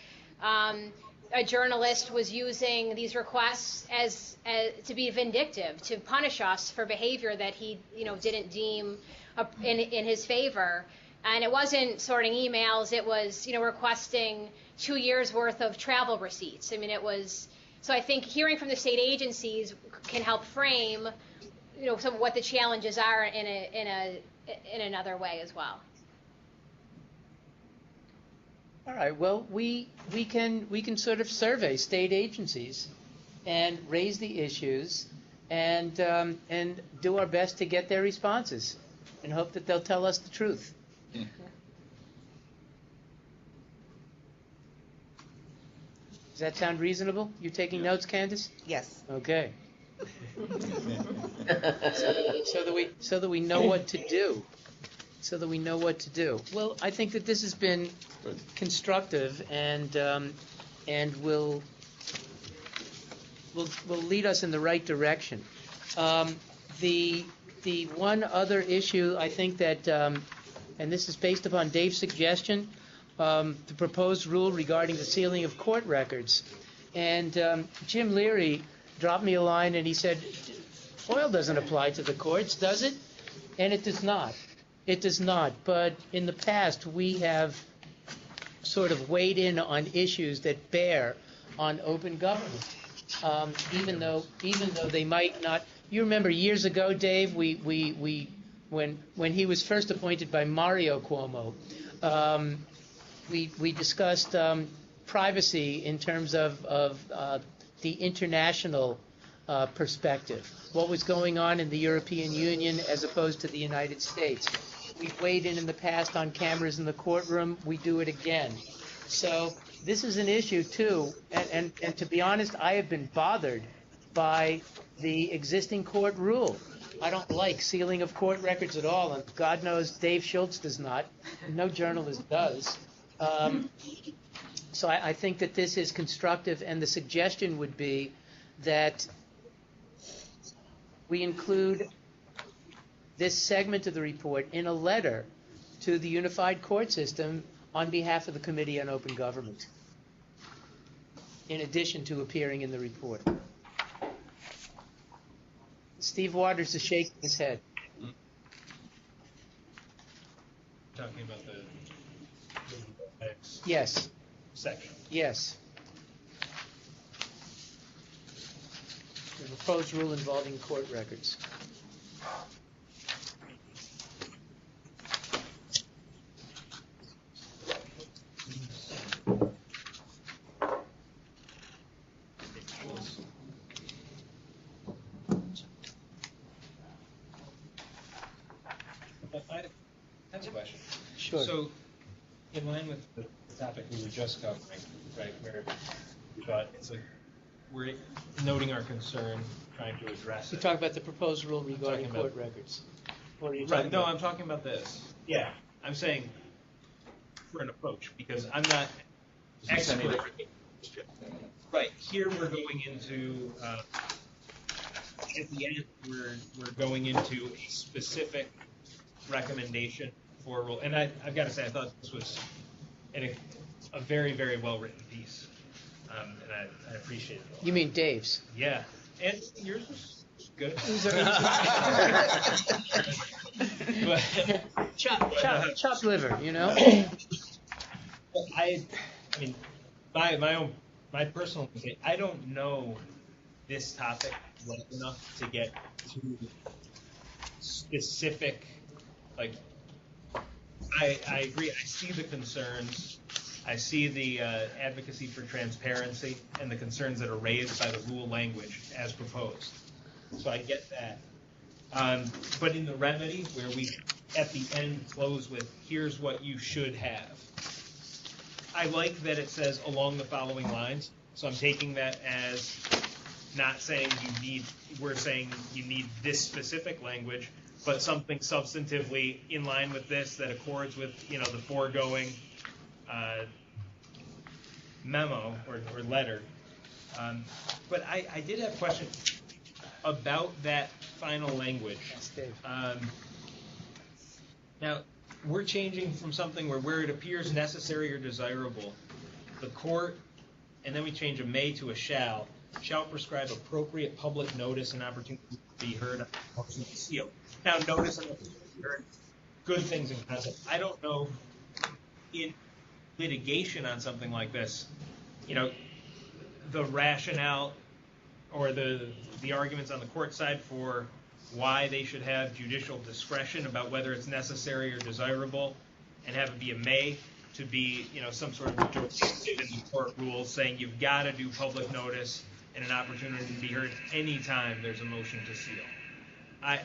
a journalist was using these requests as to be vindictive, to punish us for behavior that he didn't deem in his favor. And it wasn't sorting emails, it was requesting 2 years worth of travel receipts. I mean, it was, so I think hearing from the state agencies can help frame some of what the challenges are in another way as well. All right. Well, we can sort of survey state agencies and raise the issues and do our best to get their responses and hope that they'll tell us the truth. Does that sound reasonable? You taking notes, Candace? Yes. Okay. so that we know what to do. So that we know what to do. Well, I think that this has been constructive and will lead us in the right direction. The one other issue I think that, and this is based upon Dave's suggestion, the proposed rule regarding the sealing of court records. And Jim Leary dropped me a line and he said, FOIL doesn't apply to the courts, does it? And it does not. It does not. But in the past, we have sort of weighed in on issues that bear on open government, even though they might not. You remember years ago, Dave, when he was first appointed by Mario Cuomo, we discussed privacy in terms of the international perspective. What was going on in the European Union as opposed to the United States. We've weighed in the past on cameras in the courtroom. We do it again. So this is an issue, too. And to be honest, I have been bothered by the existing court rule. I don't like sealing of court records at all, and God knows Dave Schultz does not. No journalist does. So I think that this is constructive, and the suggestion would be that we include this segment of the report in a letter to the unified court system on behalf of the Committee on Open Government, in addition to appearing in the report. Steve Waters is shaking his head. Talking about the Yes. section. Yes. The proposed rule involving court records. I have a question. Sure. So, in line with the topic we were just covering, right, where we thought we're noting our concern, trying to address You it. talk about the proposed rule regarding Talking about- court records. What are you Right, talking no, about? I'm talking about this. Yeah, I'm saying for an approach, because I'm not expert. Right, here we're going into, at the end, we're going into a specific recommendation for a rule. And I've got to say, I thought this was a very, very well-written piece. And I appreciate it a lot. You mean Dave's? Yeah, and yours was good. But, Chopped liver, you know? I mean, my personal opinion, I don't know this topic well enough to get to specific, like, I agree, I see the concerns, I see the advocacy for transparency and the concerns that are raised by the rule language as proposed. So I get that. But in the remedy, where we at the end close with, here's what you should have. I like that it says along the following lines. So I'm taking that as not saying we're saying you need this specific language, but something substantively in line with this that accords with, the foregoing memo or letter. But I did have a question about that final language. Now, we're changing from something where it appears necessary or desirable, the court, and then we change a may to a shall prescribe appropriate public notice and opportunity to be heard on the motion to seal. Now, notice and opportunity to be heard, good things in concept. I don't know, in litigation on something like this, the rationale or the arguments on the court side for why they should have judicial discretion about whether it's necessary or desirable, and have it be a may to be, some sort of directive in the court rules saying you've got to do public notice and an opportunity to be heard anytime there's a motion to seal. I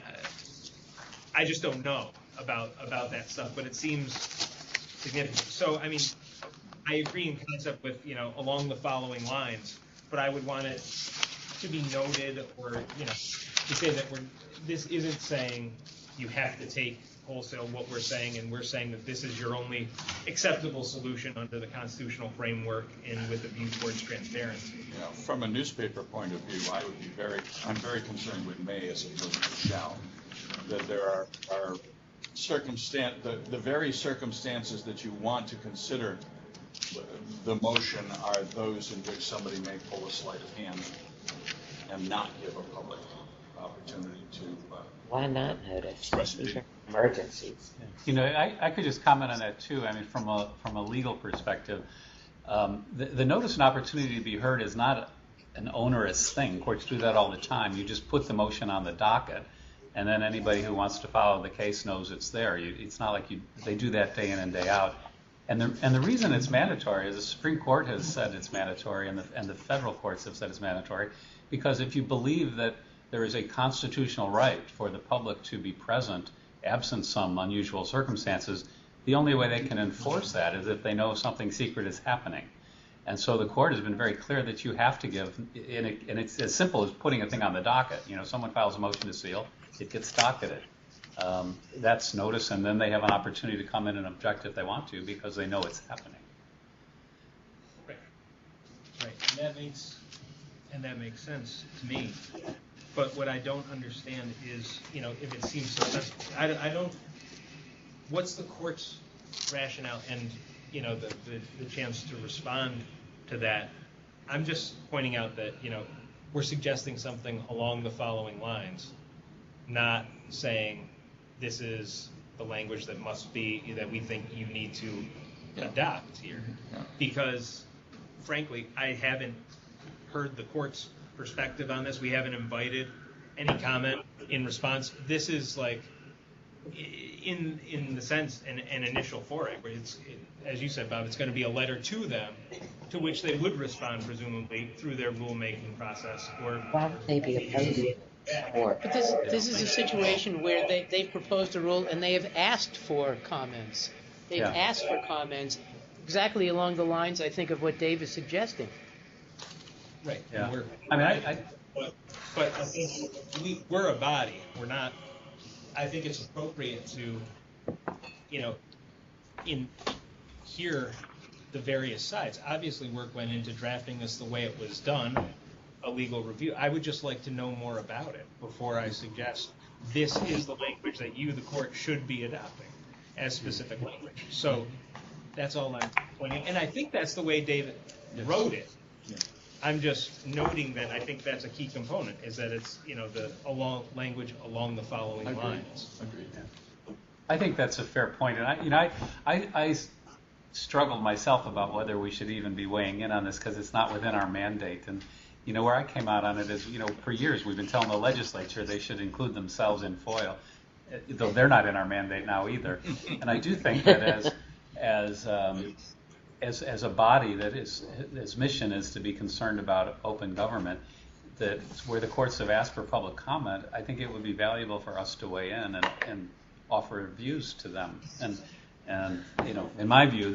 just don't know about that stuff, but it seems significant. So, I mean, I agree in concept with, along the following lines, but I would want it to be noted, or, to say that this isn't saying you have to take wholesale what we're saying, and we're saying that this is your only acceptable solution under the constitutional framework and with a view towards transparency. From a newspaper point of view, I'm very concerned with may as opposed to shall. That there are the very circumstances that you want to consider the motion are those in which somebody may pull a sleight of hand and not give a public opportunity to why not notice? express These it. are emergencies. I could just comment on that too. I mean, from a legal perspective, the notice and opportunity to be heard is not an onerous thing. Courts do that all the time. You just put the motion on the docket, and then anybody who wants to follow the case knows it's there. It's not like they do that day in and day out. And the reason it's mandatory is the Supreme Court has said it's mandatory, and the federal courts have said it's mandatory, because if you believe that there is a constitutional right for the public to be present, absent some unusual circumstances, the only way they can enforce that is if they know something secret is happening. And so the court has been very clear that you have to give, and it's as simple as putting a thing on the docket. Someone files a motion to seal, it gets docketed. That's notice, and then they have an opportunity to come in and object if they want to, because they know it's happening. Right. And that makes sense to me. But what I don't understand is, if it seems so sensible, I don't. What's the court's rationale and, the chance to respond to that? I'm just pointing out that, we're suggesting something along the following lines, not saying this is the language that we think you need to adopt here. Yeah. Because, frankly, I haven't heard the court's perspective on this. We haven't invited any comment in response. This is like, in the sense, an initial foray, where as you said, Bob, it's going to be a letter to them, to which they would respond, presumably, through their rulemaking process. Or Why would they be opposed? But this is a situation where they've proposed a rule and they have asked for comments. They've asked for comments. exactly along the lines, I think, of what Dave is suggesting. Right. Yeah. And I mean, I but I think we're a body. We're not. I think it's appropriate to, hear the various sides. Obviously, work went into drafting this the way it was done, a legal review. I would just like to know more about it before I suggest this is the language that you, the court, should be adopting as specific language. So that's all I'm pointing. And I think that's the way David wrote it. Yeah. I'm just noting that I think that's a key component, is that it's, the language along the following lines. Agreed. I think that's a fair point, and I struggled myself about whether we should even be weighing in on this because it's not within our mandate. And where I came out on it is, for years we've been telling the legislature they should include themselves in FOIL, though they're not in our mandate now either. And I do think that as a body that its mission is to be concerned about open government, that where the courts have asked for public comment, I think it would be valuable for us to weigh in and offer views to them. And in my view,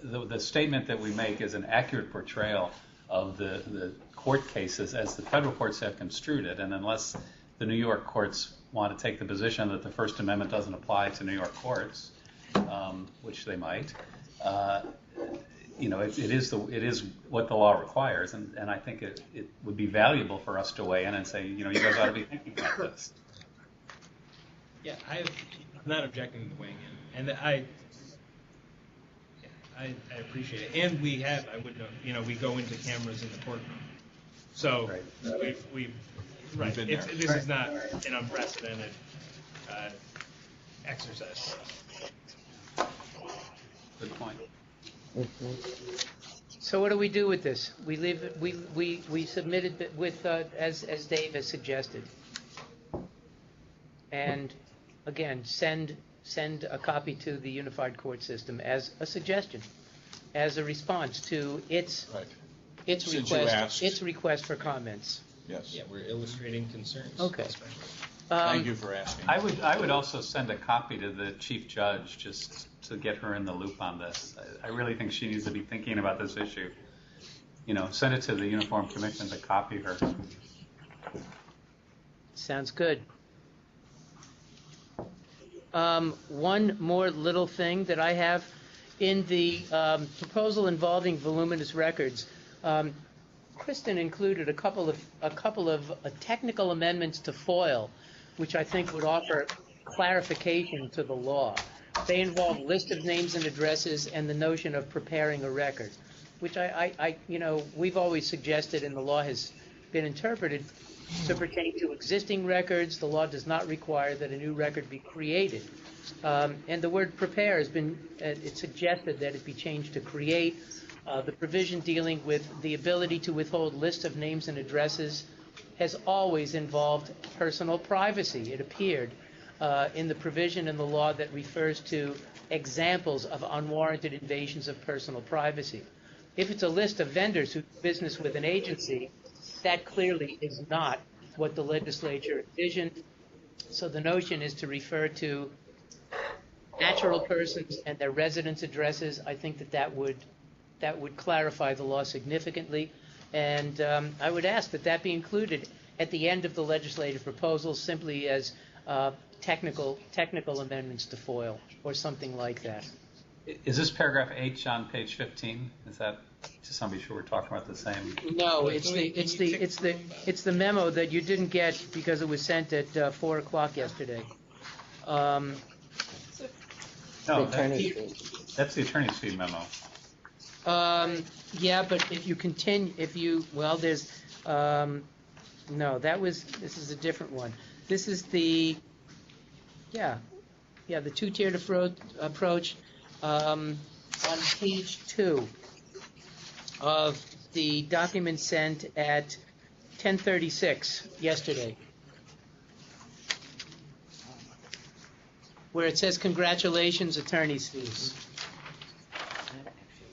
the statement that we make is an accurate portrayal of the court cases as the federal courts have construed it. And unless the New York courts want to take the position that the First Amendment doesn't apply to New York courts, which they might, it is what the law requires, and I think it would be valuable for us to weigh in and say, you guys ought to be thinking about this. Yeah, I'm not objecting to weighing in, and I appreciate it. And we have, I would know, we go into cameras in the courtroom, so we've been there. This is not an unprecedented exercise for us. Good point. So what do we do with this? We leave it. We submitted it with as Dave has suggested, and again send a copy to the unified court system as a suggestion, as a response to its request for comments. Yes. Yeah, we're illustrating concerns. Okay. Thank you for asking. I would also send a copy to the chief judge just to get her in the loop on this. I really think she needs to be thinking about this issue. Send it to the Uniform Commission to copy her. Sounds good. One more little thing that I have in the proposal involving voluminous records. Kristen included a couple of technical amendments to FOIL, which I think would offer clarification to the law. They involve list of names and addresses and the notion of preparing a record, which we've always suggested, and the law has been interpreted to pertain to existing records. The law does not require that a new record be created. And the word prepare has been, it's suggested that it be changed to create. The provision dealing with the ability to withhold lists of names and addresses has always involved personal privacy. It appeared in the provision in the law that refers to examples of unwarranted invasions of personal privacy. If it's a list of vendors who do business with an agency, that clearly is not what the legislature envisioned. So the notion is to refer to natural persons and their residence addresses. I think that would clarify the law significantly, and I would ask that be included at the end of the legislative proposals, simply as technical amendments to FOIL or something like that. Is this paragraph H on page 15? Is that just to be sure we're talking about the same? No, it's the memo that you didn't get because it was sent at 4:00 yesterday. No, that's the attorney's fee memo. Yeah, but if you continue, there's, no, this is a different one. This is the two-tiered approach on page 2 of the document sent at 10:36 yesterday, where it says congratulations, attorney's fees.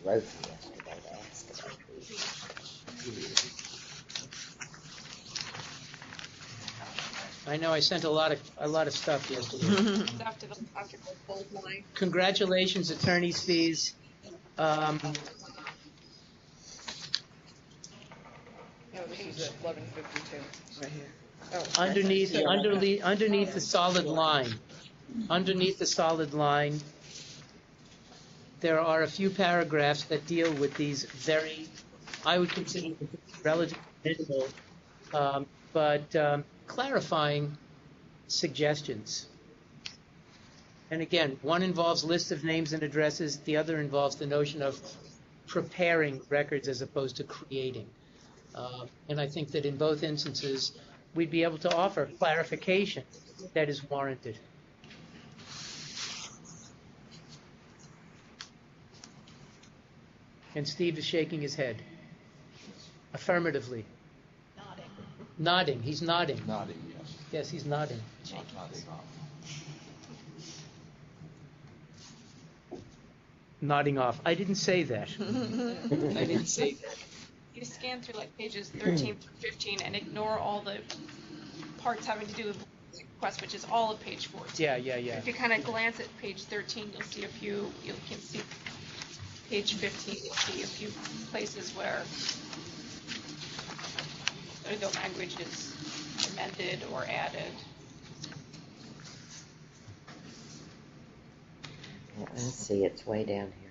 I wrote you yesterday to ask about these. I know I sent a lot of stuff yesterday. After the bold line. Congratulations, attorney's fees. Um, No, this is at 1152. Right here. Oh, underneath the solid line, there are a few paragraphs that deal with these very, I would consider relatively minimal, but clarifying suggestions. And again, one involves lists of names and addresses, the other involves the notion of preparing records as opposed to creating. And I think that in both instances, we'd be able to offer clarification that is warranted. And Steve is shaking his head. Affirmatively. Nodding. He's nodding. Nodding, yes. Yes, he's nodding. Not nodding off. Nodding off. I didn't say that. I didn't say that. You scan through like pages 13 through 15 and ignore all the parts having to do with the request, which is all of page 14. Yeah. If you kind of glance at page 13, you'll see you can see page 15, you'll see a few places where the language is amended or added. Well, I see, it's way down here.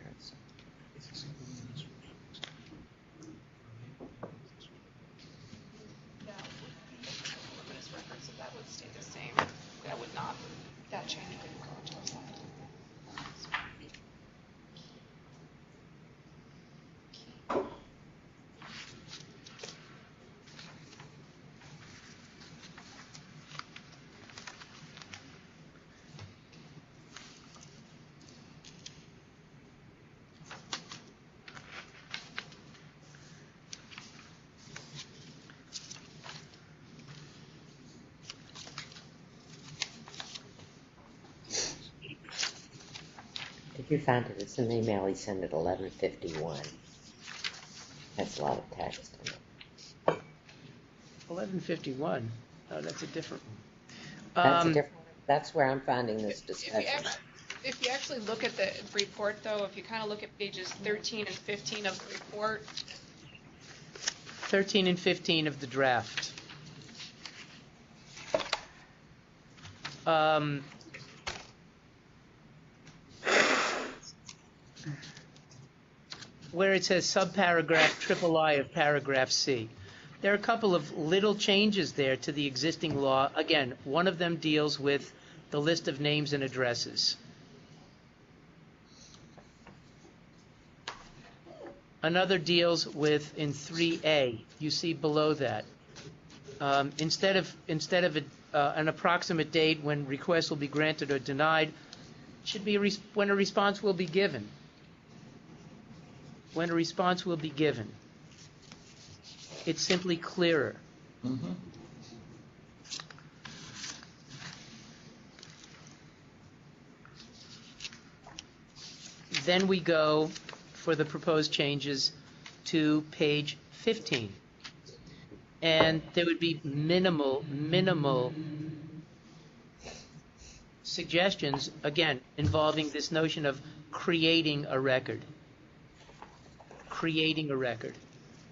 Yeah, luminous records, so that would stay the same. That would not, that change wouldn't go into effect. Did you find it? It's an email he sent at 11:51. That's a lot of text in it. 11:51. Oh, that's a different one. That's a different. That's where I'm finding this discussion. If you actually look at the report, though, if you kind of look at pages 13 and 15 of the report, 13 and 15 of the draft. Where it says subparagraph III of paragraph C. There are a couple of little changes there to the existing law. Again, one of them deals with the list of names and addresses. Another deals with, in 3A, you see below that, instead of an approximate date when requests will be granted or denied, it should be when a response will be given. When a response will be given. It's simply clearer. Mm-hmm. Then we go for the proposed changes to page 15. And there would be minimal suggestions, again, involving this notion of creating a record. Creating a record,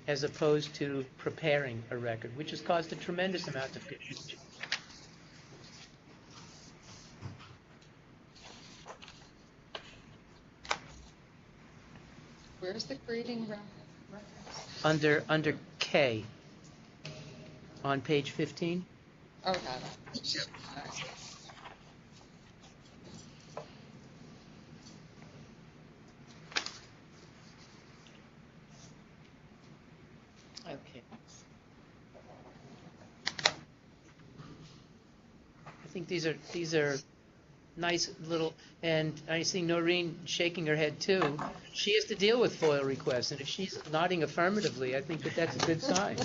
as opposed to preparing a record, which has caused a tremendous amount of confusion. Where's the creating reference? Under K, on page 15. Oh, got it. Yep. All right. Okay. I think these are nice little, and I see Noreen shaking her head too. She has to deal with FOIL requests, and if she's nodding affirmatively, I think that that's a good sign.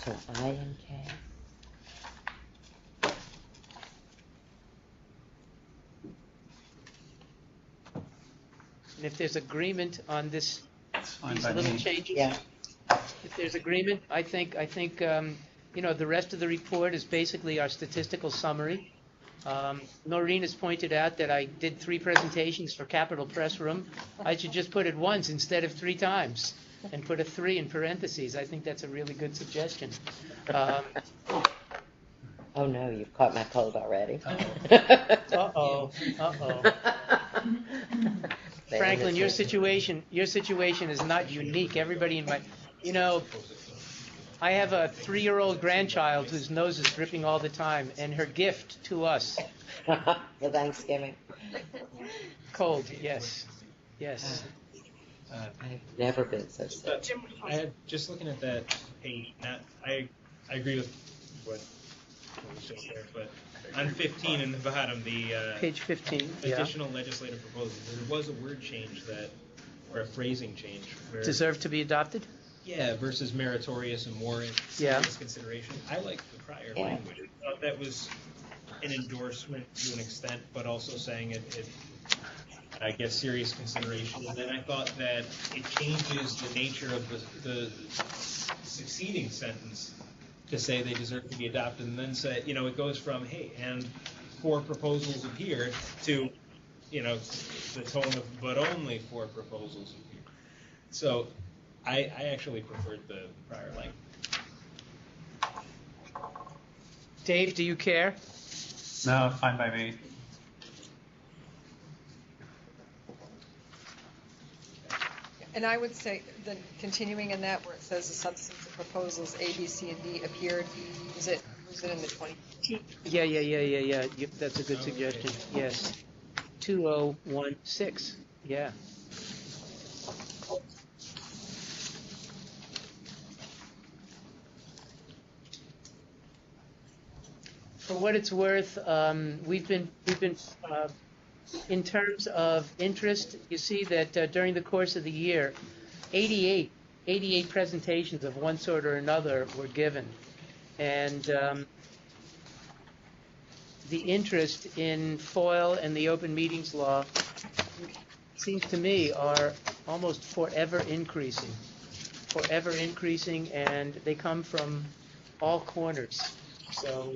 So I and K. And if there's agreement on these Fine little by me. changes, Yeah. if there's agreement, I think The rest of the report is basically our statistical summary. Noreen has pointed out that I did 3 presentations for Capitol Press Room. I should just put it once instead of 3 times and put a 3 in parentheses. I think that's a really good suggestion. Oh no, you've caught my cold already. Uh-oh. Franklin, your situation is not unique. Everybody in my, I have a 3-year-old grandchild whose nose is dripping all the time, and her gift to us. For Thanksgiving. Cold, yes. I've never been so sick. Just looking at that page, I agree with what was just there, but on 15 in the bottom, the page 15, additional legislative proposals, there was a word change or a phrasing change. Deserve to be adopted? Yeah, versus meritorious and more serious consideration. I like the prior language. I thought that was an endorsement to an extent, but also saying it gets serious consideration. And then I thought that it changes the nature of the succeeding sentence to say they deserve to be adopted, and then say, it goes from, hey, and 4 proposals appeared to, the tone of, but only 4 proposals appeared. So I actually preferred the prior language. Dave, do you care? No, fine by me. And I would say, then continuing in that where it says the substance of proposals A, B, C, and D appeared, was it in the 2015? Yeah. That's a good suggestion. Yes. 2016. Yeah. For what it's worth, we've been in terms of interest, you see that during the course of the year, 88 presentations of one sort or another were given. And the interest in FOIL and the open meetings law seems to me are almost forever increasing, and they come from all corners. So,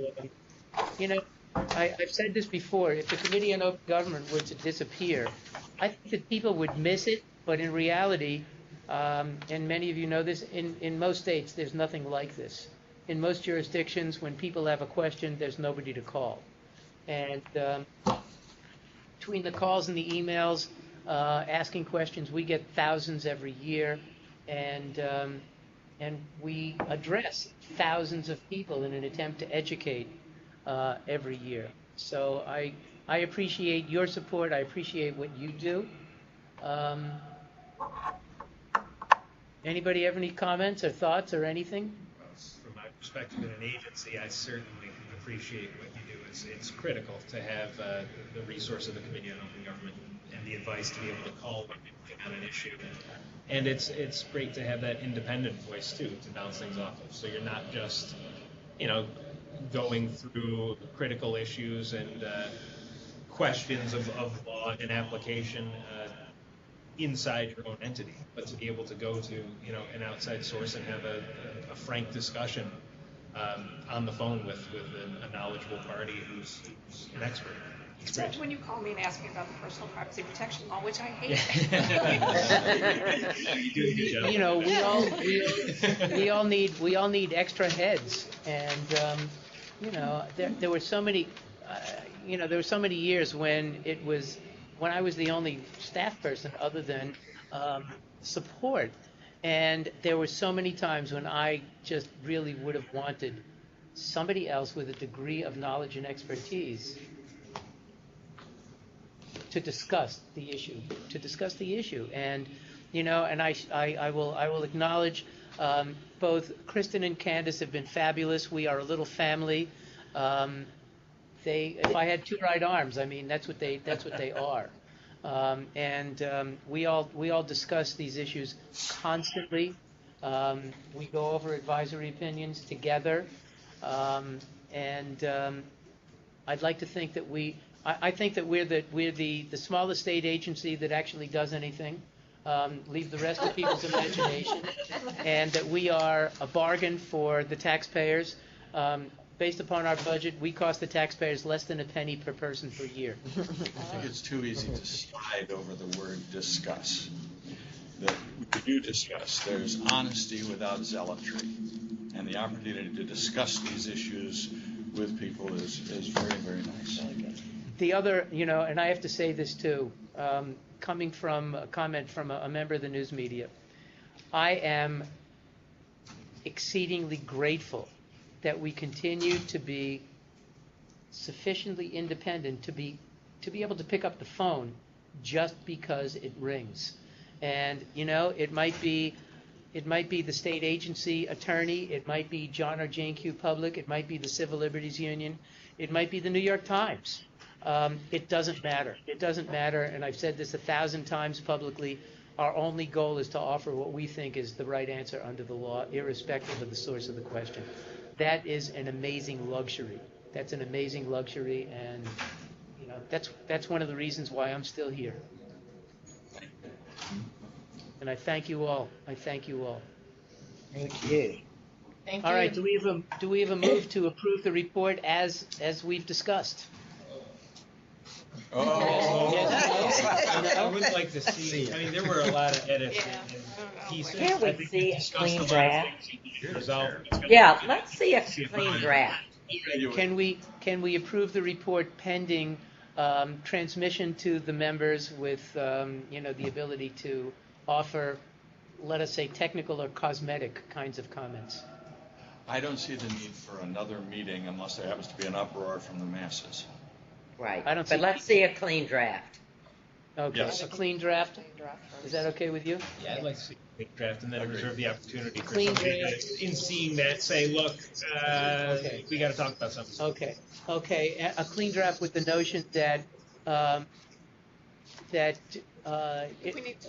I've said this before, if the Committee on Open Government were to disappear, I think that people would miss it, but in reality, and many of you know this, in most states there's nothing like this. In most jurisdictions, when people have a question, there's nobody to call. And between the calls and the emails, asking questions, we get thousands every year, and we address thousands of people in an attempt to educate every year. So I appreciate your support. I appreciate what you do. Anybody have any comments or thoughts or anything? From my perspective in an agency, I certainly appreciate what you do. It's critical to have the resource of the Committee on Open Government and the advice to be able to call when you're looking at an issue. And it's great to have that independent voice too to bounce things off of. So you're not just, going through critical issues and questions of law and application inside your own entity, but to be able to go to an outside source and have a frank discussion on the phone with a knowledgeable party who's an expert. Except when you call me and ask me about the personal privacy protection law, which I hate. We all need extra heads, and there were so many, there were so many years when I was the only staff person other than support, and there were so many times when I just really would have wanted somebody else with a degree of knowledge and expertise to discuss the issue, and I will acknowledge both Kristen and Candace have been fabulous. We are a little family. If I had 2 right arms, that's what they are. We all discuss these issues constantly. We go over advisory opinions together, and I'd like to think that I think that we're the smallest state agency that actually does anything. Leave the rest to people's imagination, and that we are a bargain for the taxpayers. Based upon our budget, we cost the taxpayers less than a penny per person per year. I think it's too easy to slide over the word discuss. That we do discuss. There's honesty without zealotry. And the opportunity to discuss these issues with people is very, very nice. The other, and I have to say this too, coming from a comment from a member of the news media, I am exceedingly grateful that we continue to be sufficiently independent to be able to pick up the phone just because it rings. And it might be the state agency attorney, it might be John or Jane Q. Public, it might be the Civil Liberties Union, it might be the New York Times. It doesn't matter. It doesn't matter, and I've said this 1,000 times publicly. Our only goal is to offer what we think is the right answer under the law, irrespective of the source of the question. That is an amazing luxury. That's an amazing luxury, and that's one of the reasons why I'm still here. And I thank you all. I thank you all. Thank you. Thank All you. right. Do we have a move to approve the report as we've discussed? I would like to see. I mean, there were a lot of edits and pieces. Can't we I think see a discussed clean lot of draft? things you should resolve. Yeah, let's see a clean draft. Can we approve the report pending transmission to the members with the ability to offer, let us say, technical or cosmetic kinds of comments? I don't see the need for another meeting unless there happens to be an uproar from the masses. Right. I don't But see- let's see a clean draft. Okay. Yes. A clean draft. Is that okay with you? Yeah, I'd like to see a big draft and then Agreed. reserve the opportunity for Clean somebody draft. to, in seeing that, say, look, Okay. we got to talk about something. Okay. A clean draft with the notion that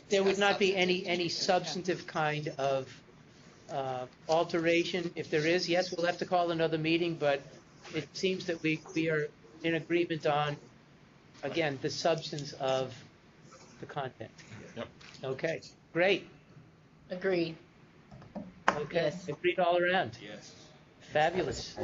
there would not be any substantive kind of alteration. If there is, yes, we'll have to call another meeting, but it seems that we are in agreement on, again, the substance of the content. Yep. Okay, great. Agreed. Okay, Yes. agreed all around. Yes. Fabulous.